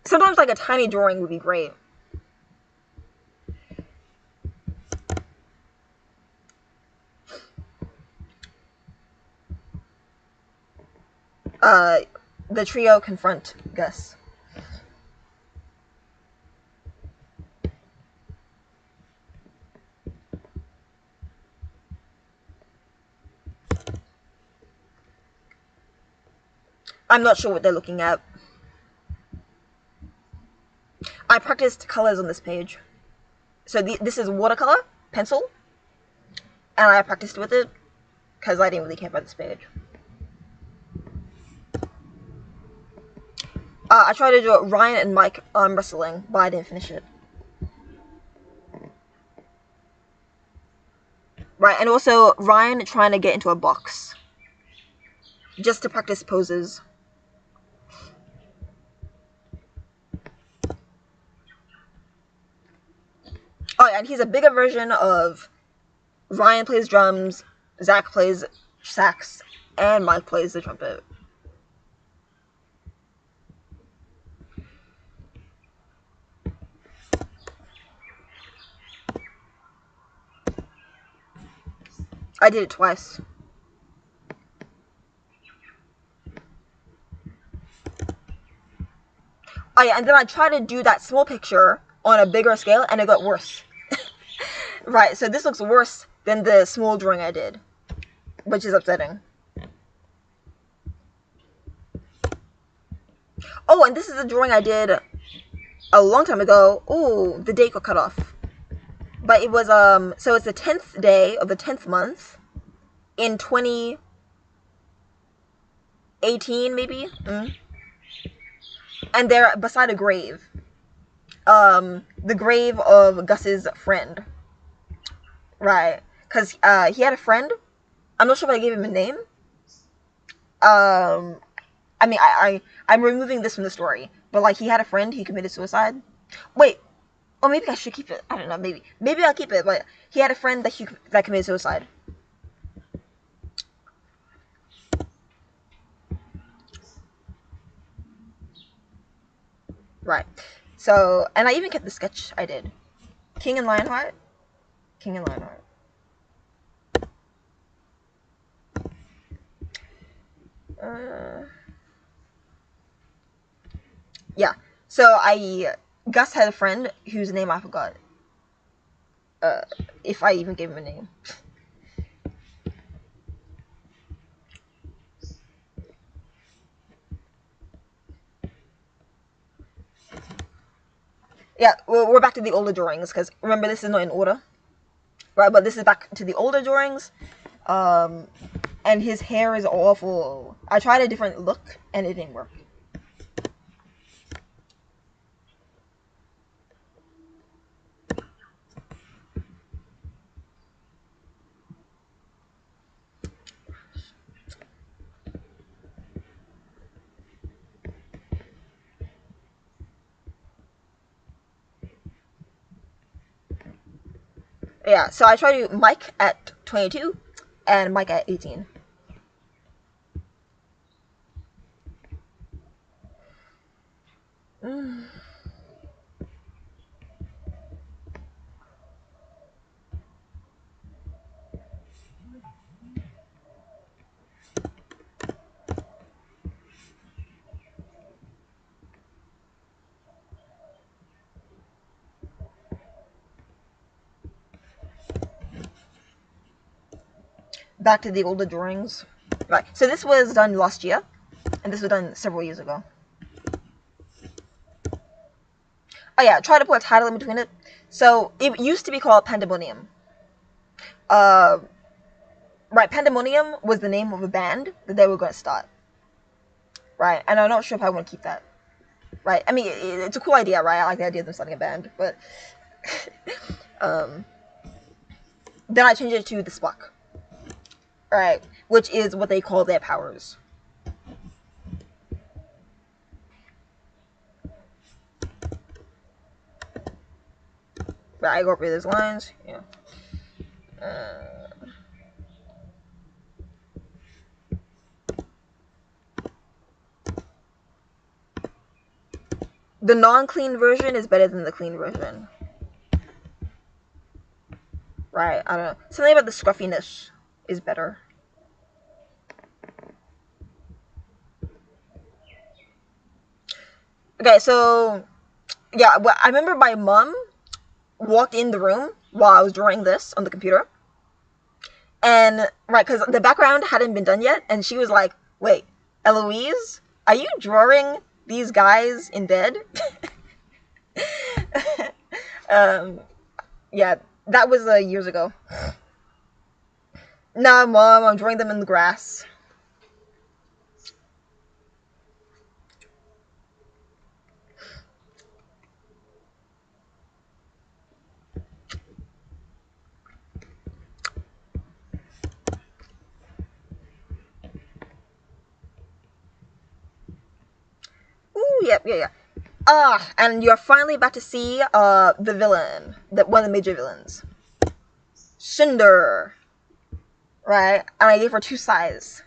Sometimes, like, a tiny drawing would be great. The trio confront Gus. I'm not sure what they're looking at. I practiced colors on this page. So this is watercolor, pencil, and I practiced with it because I didn't really care about this page. I tried to do Ryan and Mike arm wrestling, but I didn't finish it. Right, and also Ryan trying to get into a box. Just to practice poses. Oh, yeah, and he's a bigger version of Ryan plays drums, Zach plays sax, and Mike plays the trumpet. I did it twice. Oh yeah, and then I tried to do that small picture on a bigger scale, and it got worse. Right, so this looks worse than the small drawing I did, which is upsetting. Oh, and this is a drawing I did a long time ago. Ooh, the date got cut off. But it was, so it's the 10th day of the 10th month in 2018, maybe? And they're beside a grave. The grave of Gus's friend. Right. Because, he had a friend. I'm not sure if I gave him a name. I mean, I'm removing this from the story. But, like, he had a friend who committed suicide. Wait. Or maybe I should keep it. I don't know, maybe. Maybe I'll keep it, but he had a friend that committed suicide. Right. So, and I even kept the sketch I did. King and Lionheart. King and Lionheart. Yeah. So Gus had a friend whose name I forgot. If I even gave him a name. Yeah, we're back to the older drawings, because remember, this is not in order. Right, but this is back to the older drawings. And his hair is awful. I tried a different look, and it didn't work. Yeah, so I tried to do Mike at 22, and Mike at 18. Back to the older drawings. Right, so this was done last year, and this was done several years ago. Oh yeah, try to put a title in between it. So, it used to be called Pandemonium. Right, Pandemonium was the name of a band that they were going to start. Right, and I'm not sure if I want to keep that. Right, I mean, it's a cool idea, right? I like the idea of them starting a band, but... then I changed it to the Spock. Right, which is what they call their powers. Right, I go over these lines, yeah. The non-clean version is better than the clean version. Right, I don't know. Something about the scruffiness is better. Okay, so yeah, well, I remember my mom walked in the room while I was drawing this on the computer. And, right, because the background hadn't been done yet, and she was like, wait, Eloise, are you drawing these guys in bed? Yeah, that was years ago. Nah, Mom, I'm drawing them in the grass. Ooh, yep, yeah. And you're finally about to see the villain, one of the major villains, Cinder. Right, and I gave her 2 sides.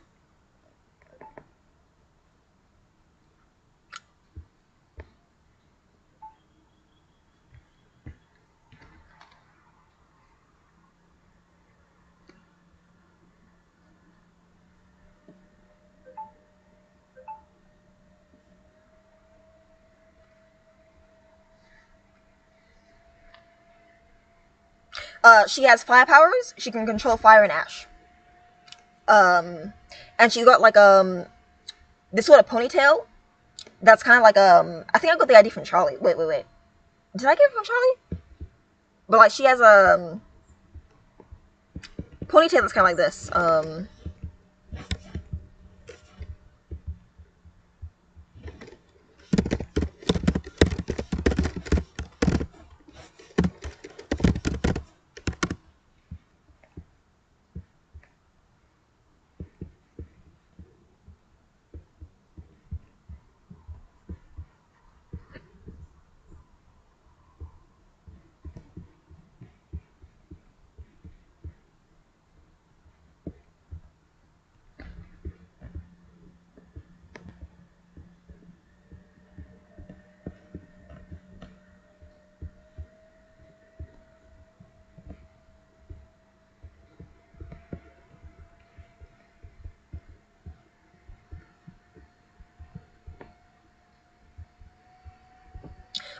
She has fire powers. She can control fire and ash. And she got like this sort of ponytail that's kind of like I think I got the idea from Charlie. Wait. Did I get it from Charlie? But like she has a ponytail that's kind of like this.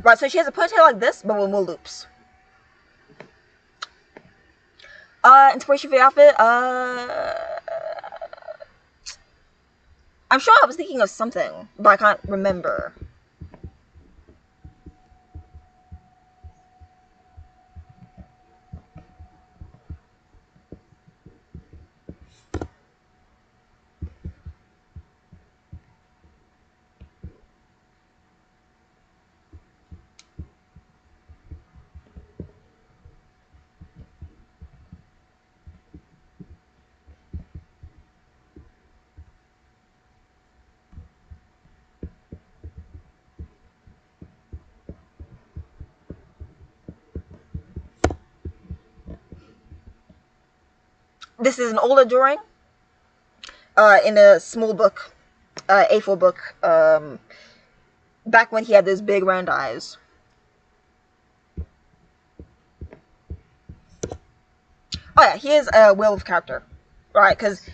Right, so she has a ponytail like this, but with more loops. Inspiration for the outfit. I'm sure I was thinking of something, but I can't remember. This is an older drawing. In a small book, A4 book. Back when he had those big round eyes. Oh yeah, he is a werewolf character, right? Because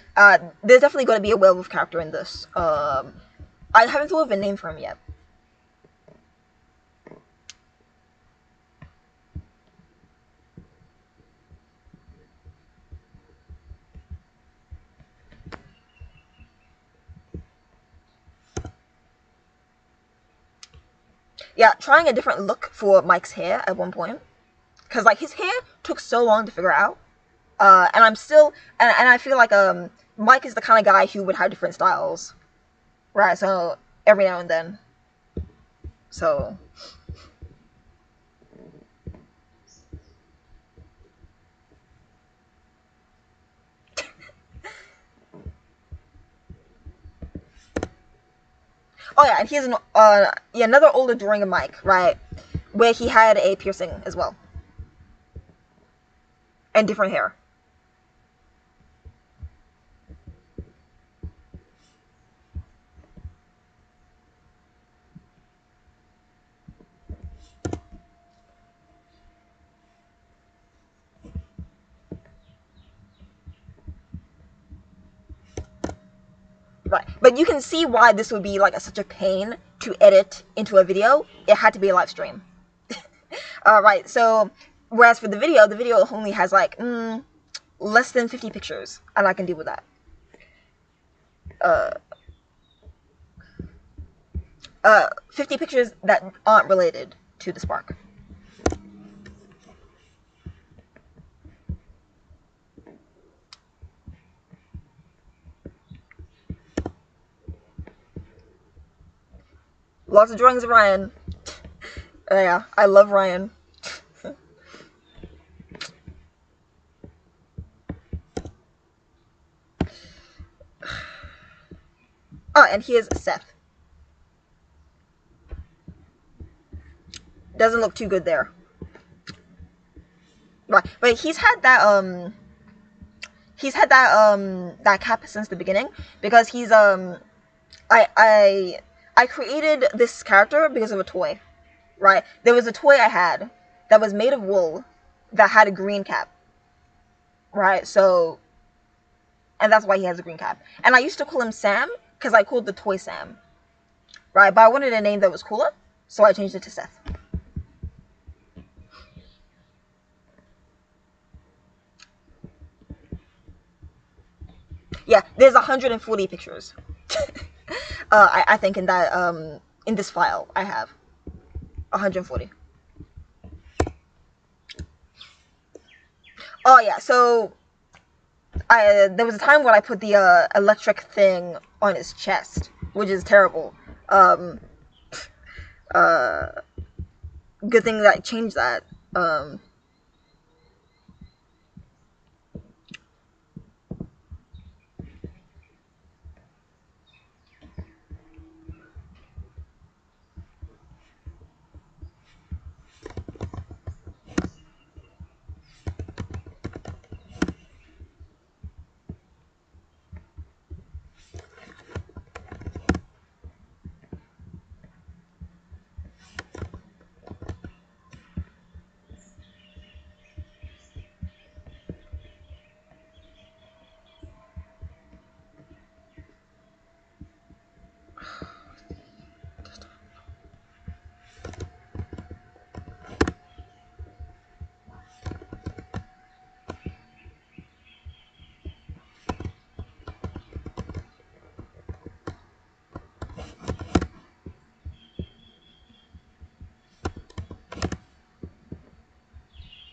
there's definitely going to be a werewolf character in this. I haven't thought of a name for him yet. Yeah, trying a different look for Mike's hair at one point, because like his hair took so long to figure out. And I'm still, and I feel like Mike is the kind of guy who would have different styles, right? So every now and then, so. Oh yeah, and here's another older drawing of Mike, right, where he had a piercing as well, and different hair. But you can see why this would be like such a pain to edit into a video. It had to be a live stream. Right, so whereas for the video only has like less than 50 pictures, and I can deal with that. 50 pictures that aren't related to the Spark. Lots of drawings of Ryan. Yeah, I love Ryan. Oh, and here's Seth. Doesn't look too good there. Right, but he's had that that cap since the beginning, because he's I created this character because of a toy. Right? There was a toy I had that was made of wool that had a green cap. Right? So, and that's why he has a green cap. And I used to call him Sam because I called the toy Sam. Right? But I wanted a name that was cooler, so I changed it to Seth. Yeah, there's 140 pictures. I think in that in this file I have 140. Oh yeah, so there was a time when I put the electric thing on his chest, which is terrible. Good thing that I changed that.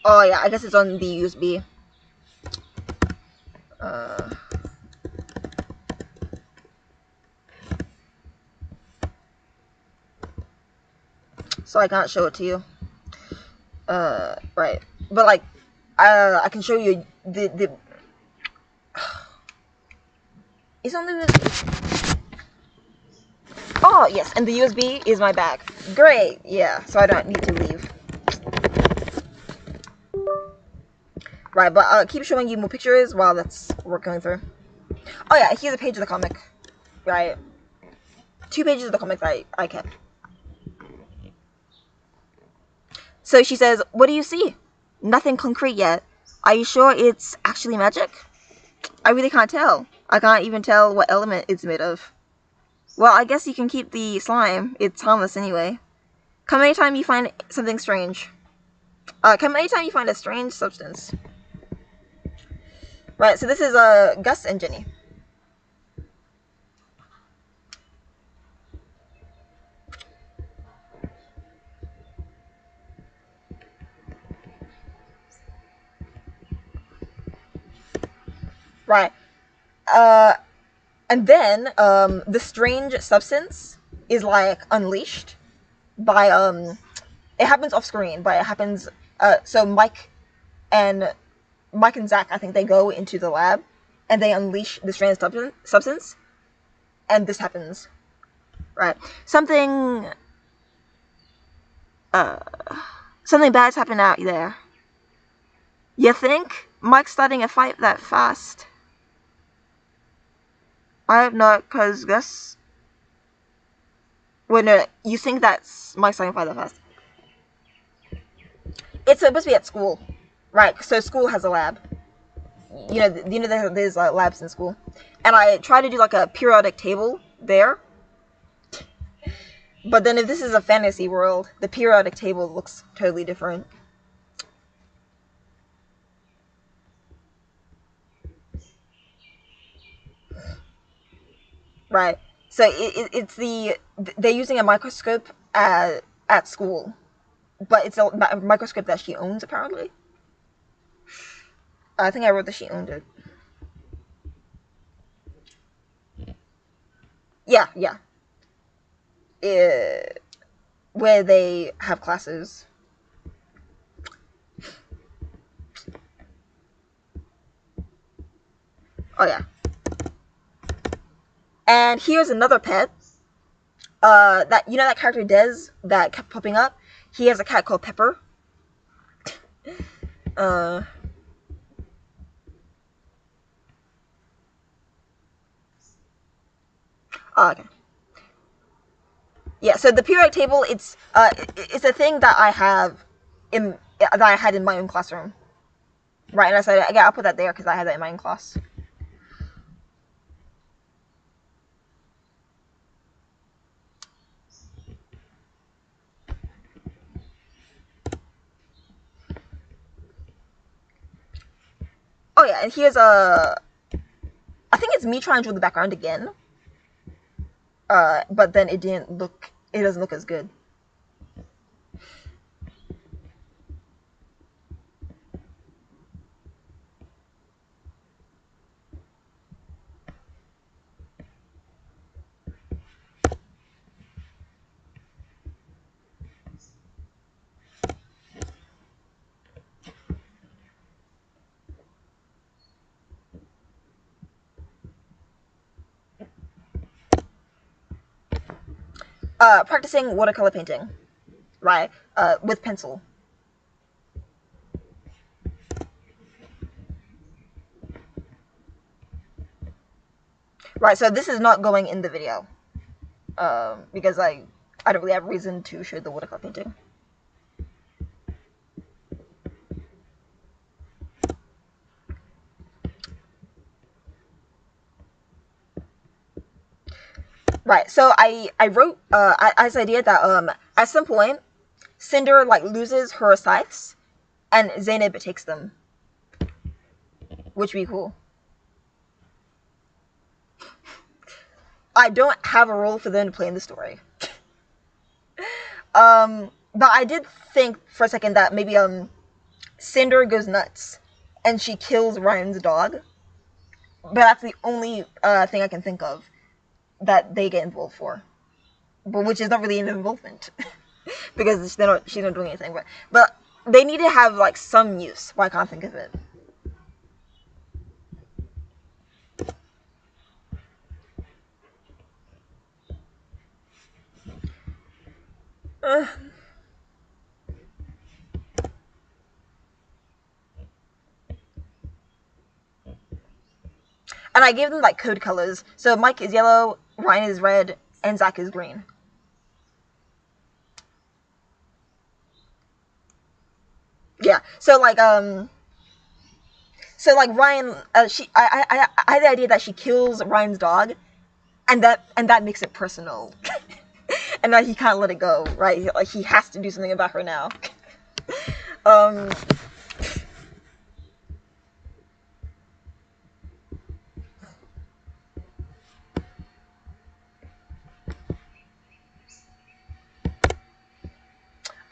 Oh yeah, I guess it's on the USB. So I can't show it to you. Right. But like, I can show you the it's on the USB. Oh yes, and the USB is my bag. Great, yeah. So I don't need to leave. Right, but I'll keep showing you more pictures while that's we're going through. Oh yeah, here's a page of the comic. Right. 2 pages of the comic that I kept. So she says, "What do you see? Nothing concrete yet. Are you sure it's actually magic? I really can't tell. I can't even tell what element it's made of. Well, I guess you can keep the slime. It's harmless anyway. Come anytime you find something strange. Come anytime you find a strange substance." Right, so this is Gus and Jenny. Right. And then the strange substance is like unleashed by it happens off screen, but it happens so Mike and Zach, I think they go into the lab and they unleash the strange substance, and this happens. Right. Something bad's happened out there. You think? Mike's starting a fight that fast? I have not, cause Gus. Wait, no, you think that's Mike's starting a fight that fast? It's supposed to be at school, right? So school has a lab. You know, there's labs in school, and I tried to do like a periodic table there. But then if this is a fantasy world, the periodic table looks totally different. Right. So it's they're using a microscope at school, but it's a microscope that she owns apparently. I think I wrote that she owned it. Yeah, yeah. Where they have classes. Oh yeah. And here's another pet. That you know that character Dez that kept popping up. He has a cat called Pepper. Uh. Oh, okay. Yeah. So the periodic table, it's a thing that I have in that I had in my own classroom. Right, and I said, yeah, I'll put that there because I had that in my own class. Oh yeah, and here's a. I think it's me trying to draw the background again. But then it didn't look. It doesn't look as good. Practicing watercolor painting, right? With pencil. Right, so this is not going in the video. Because I don't really have a reason to show the watercolor painting. Right, so I wrote this idea that at some point Cinder like loses her scythes and Zeynep takes them, which would be cool. I don't have a role for them to play in the story. But I did think for a second that maybe Cinder goes nuts and she kills Ryan's dog. But that's the only thing I can think of that they get involved for. But which is not really an involvement. Because she's not doing anything. But they need to have like some use. Why I can't think of it. And I gave them like code colors. So Mike is yellow, Ryan is red, and Zach is green. Yeah. So like Ryan, I had the idea that she kills Ryan's dog, and that makes it personal, and that he can't let it go. Right? Like he has to do something about her now. um.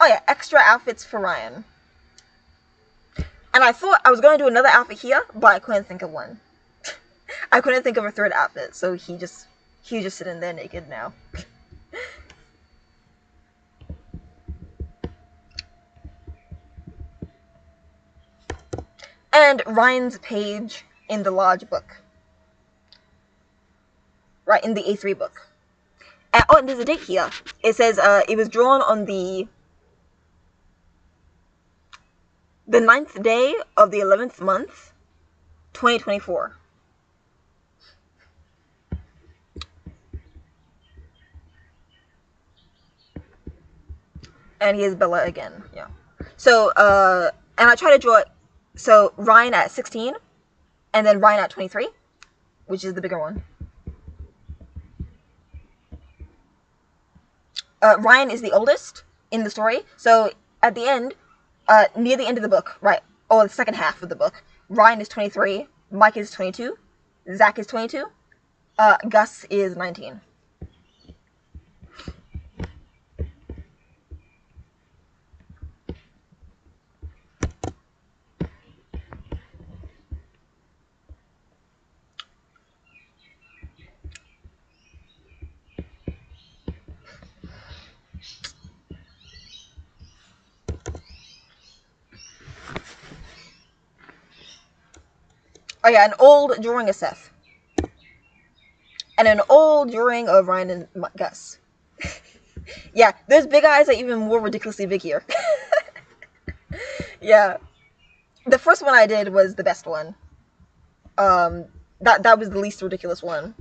Oh yeah, extra outfits for Ryan. And I thought I was going to do another outfit here, but I couldn't think of one. I couldn't think of a third outfit, so he just sitting there naked now. And Ryan's page in the large book. Right, in the A3 book. And there's a date here. It says it was drawn on the 9th day of the 11th month, 2024. And here's Bella again, yeah. So, and I try to draw, so Ryan at 16, and then Ryan at 23, which is the bigger one. Ryan is the oldest in the story. So at the end, near the end of the book, right, or the second half of the book, Ryan is 23, Mike is 22, Zach is 22, Gus is 19. Oh yeah, an old drawing of Seth. And an old drawing of Ryan and Gus. Yeah, those big eyes are even more ridiculously big here. Yeah. The first one I did was the best one. That was the least ridiculous one.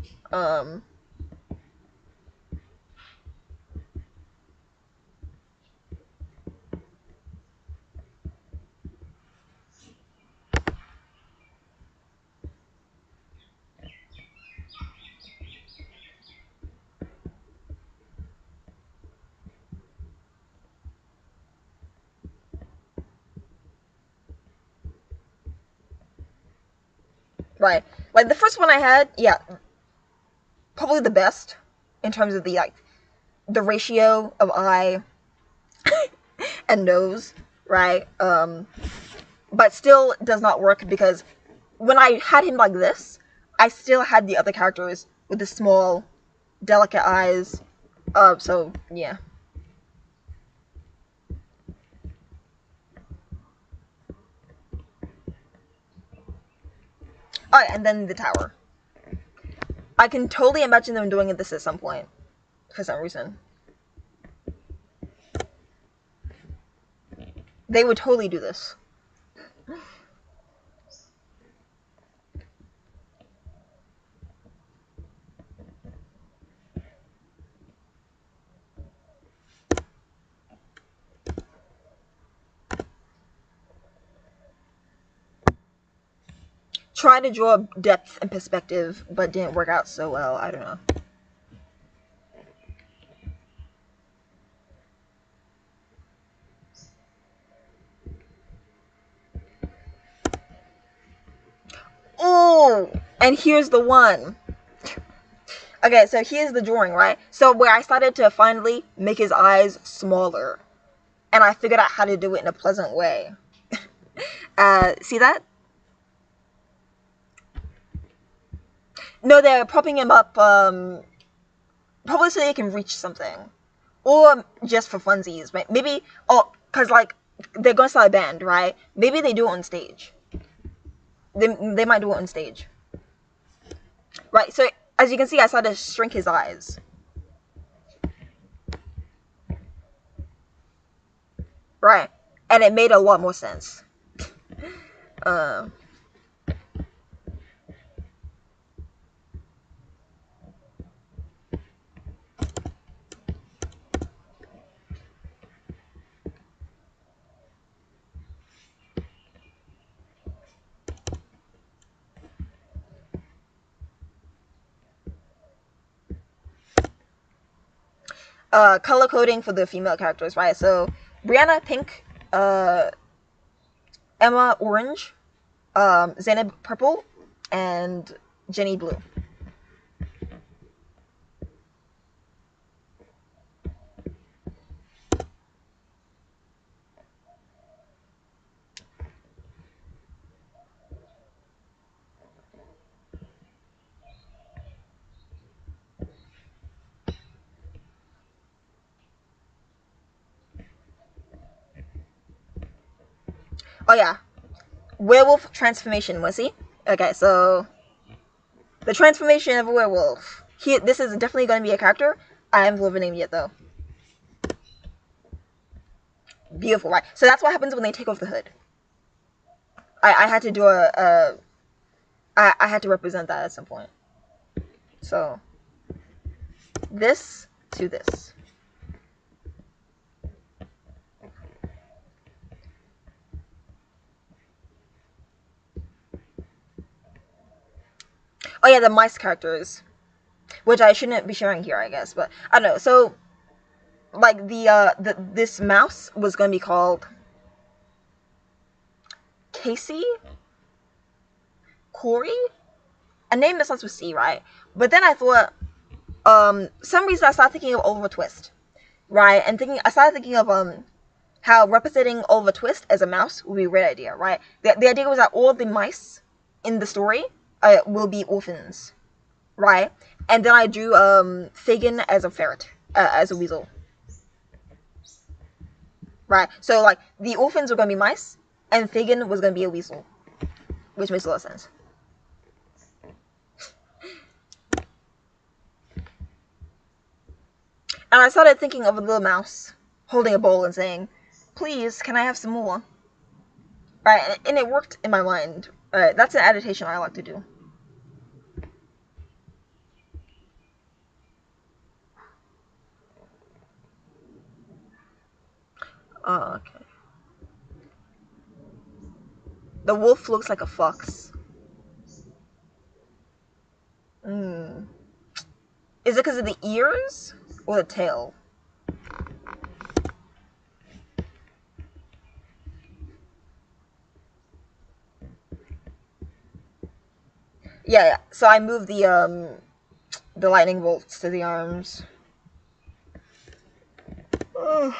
Right. Like the first one I had, yeah, probably the best in terms of the like the ratio of eye and nose, right? But still does not work because when I had him like this, I still had the other characters with the small, delicate eyes. So yeah. Oh, and then the tower. I can totally imagine them doing this at some point, for some reason. They would totally do this. Try to draw depth and perspective, but didn't work out so well. I don't know. Oh, and here's the one. Okay, so here's the drawing, right? So where I started to finally make his eyes smaller, and I figured out how to do it in a pleasant way. See that? No, they're propping him up, probably so they can reach something. Or just for funsies, right? Maybe, oh, because, like, they're gonna start a band, right? Maybe they do it on stage. They might do it on stage. Right, so, as you can see, I started to shrink his eyes. Right, and it made a lot more sense. Uh, color coding for the female characters, right? So, Brianna, pink, Emma, orange, Zainab, purple, and Jenny, blue. Oh yeah, werewolf transformation, was he? Okay, so the transformation of a werewolf. This is definitely going to be a character. I haven't thought of a name yet, though. Beautiful, right? So that's what happens when they take off the hood. I had to do I had to represent that at some point. So, this to this. Oh yeah, the mice characters. Which I shouldn't be sharing here, I guess. But, I don't know. So, like this mouse was gonna be called Casey, Corey, a name that starts with C, right? But then I thought, some reason I started thinking of Oliver Twist, right? And I started thinking of how representing Oliver Twist as a mouse would be a great idea, right? The idea was that all the mice in the story will be orphans, right? And then I drew Fagin as a ferret, as a weasel, right? So like the orphans were gonna be mice, and Fagin was gonna be a weasel, which makes a lot of sense. And I started thinking of a little mouse holding a bowl and saying, "Please, can I have some more?" Right, and it worked in my mind. That's an adaptation I like to do. Oh, okay. The wolf looks like a fox. Hmm. Is it because of the ears or the tail? Yeah, yeah. So I moved the lightning bolts to the arms. Ugh.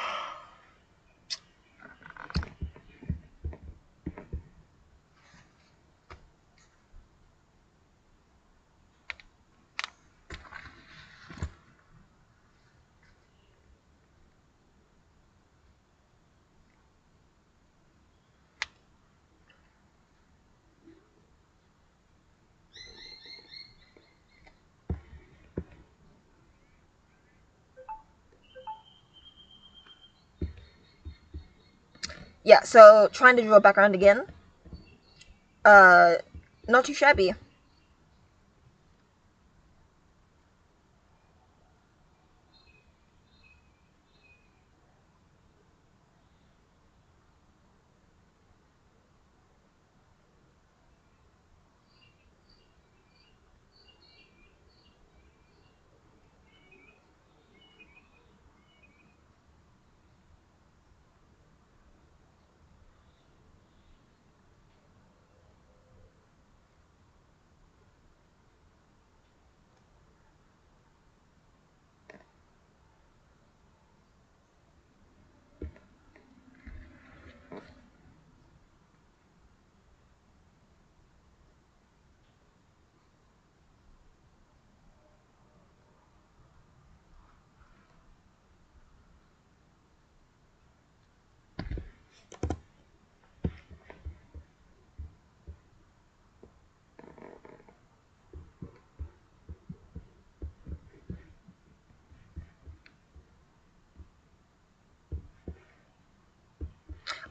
Yeah, so trying to draw a background again. Uh, not too shabby.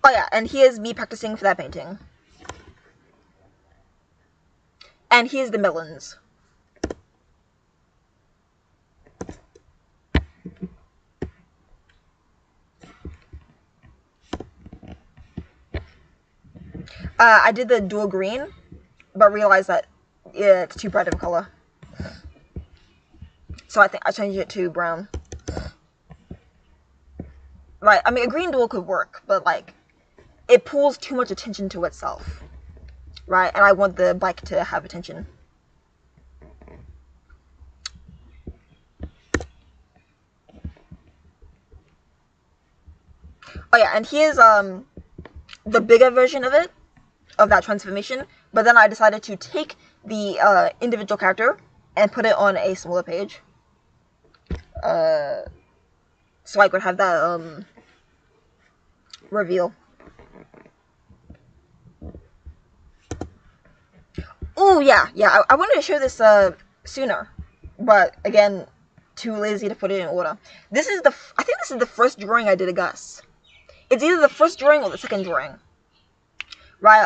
Oh yeah, and here's me practicing for that painting. And here's the melons. I did the dual green, but realized that it's too bright of a color. So I think I changed it to brown. Right, I mean, a green dual could work, but like, it pulls too much attention to itself. Right, and I want the bike to have attention. Oh yeah, and here's the bigger version of it, of that transformation. But then I decided to take the individual character and put it on a smaller page, so I could have that reveal. Oh yeah, yeah. I wanted to show this sooner, but again, too lazy to put it in order. This is I think this is the first drawing I did of Gus. It's either the first drawing or the second drawing. Right,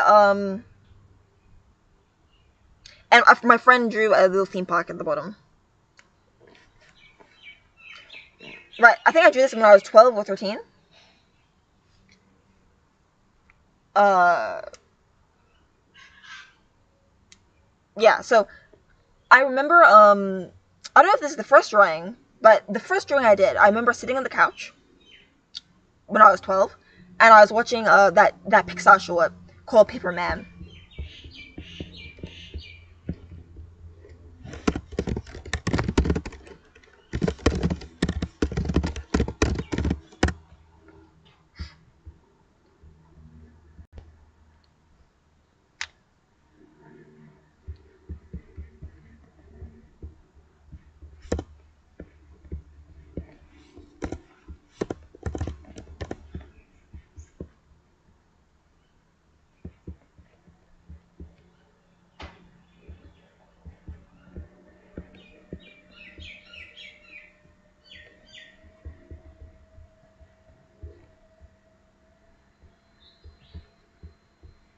and my friend drew a little theme park at the bottom. Right, I think I drew this when I was 12 or 13. Uh, yeah, so I remember, I don't know if this is the first drawing, But the first drawing I did, I remember sitting on the couch when I was 12, and I was watching that Pixar short called Paper Man.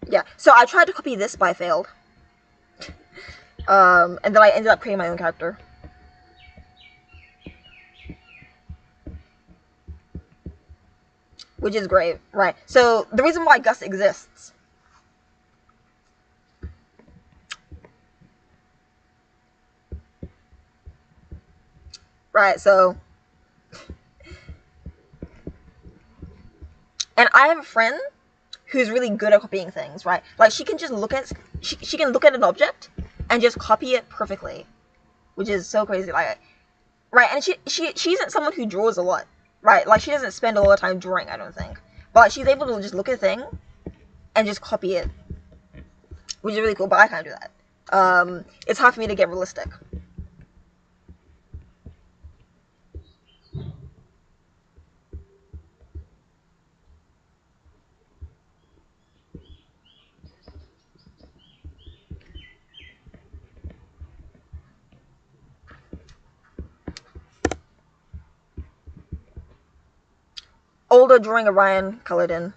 Yeah, so I tried to copy this, but I failed. And then I ended up creating my own character. Which is great, right? So, the reason why Gus exists. Right, so. And I have a friend who's really good at copying things, right? Like, she can just look at. She can look at an object and just copy it perfectly. Which is so crazy. Like, right, and she isn't someone who draws a lot. Right, like, she doesn't spend a lot of time drawing, I don't think. But she's able to just look at a thing and just copy it. Which is really cool, but I can't do that. It's hard for me to get realistic. Older drawing of Ryan colored in.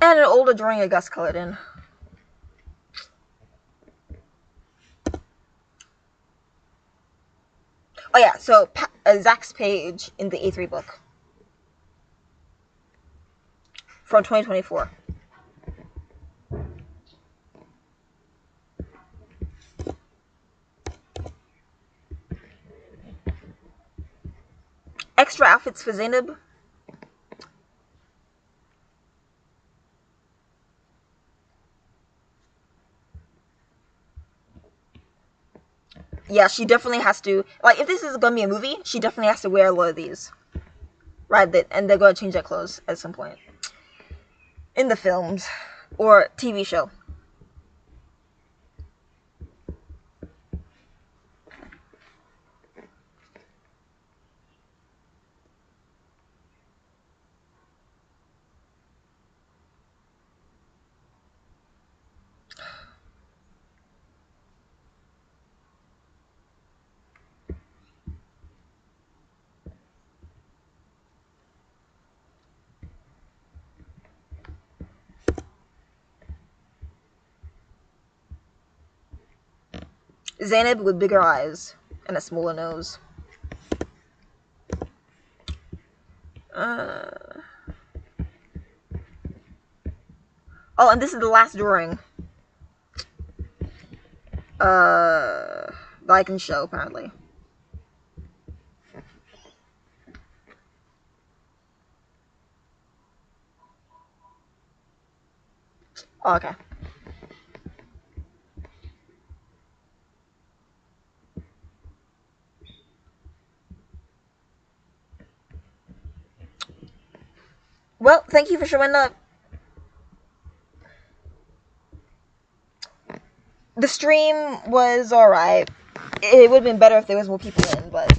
And an older drawing of Gus colored in. Oh yeah, so Zach's page in the A3 book. From 2024. Extra outfits for Zainab. Yeah, she definitely has to. Like, if this is gonna be a movie, she definitely has to wear a lot of these. Right, and they're gonna change their clothes at some point. In the films. Or TV show. Zainab with bigger eyes and a smaller nose. Oh, and this is the last drawing. That I can show, apparently. Oh, okay. Well, thank you for showing up. The stream was alright. It would have been better if there was more people in, but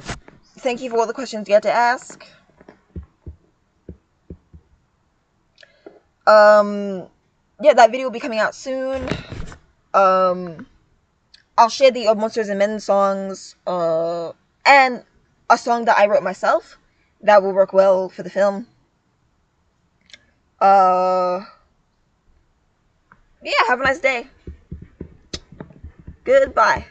thank you for all the questions you had to ask. Yeah, that video will be coming out soon. I'll share the Of Monsters and Men songs, and a song that I wrote myself that will work well for the film. Yeah, have a nice day. Goodbye.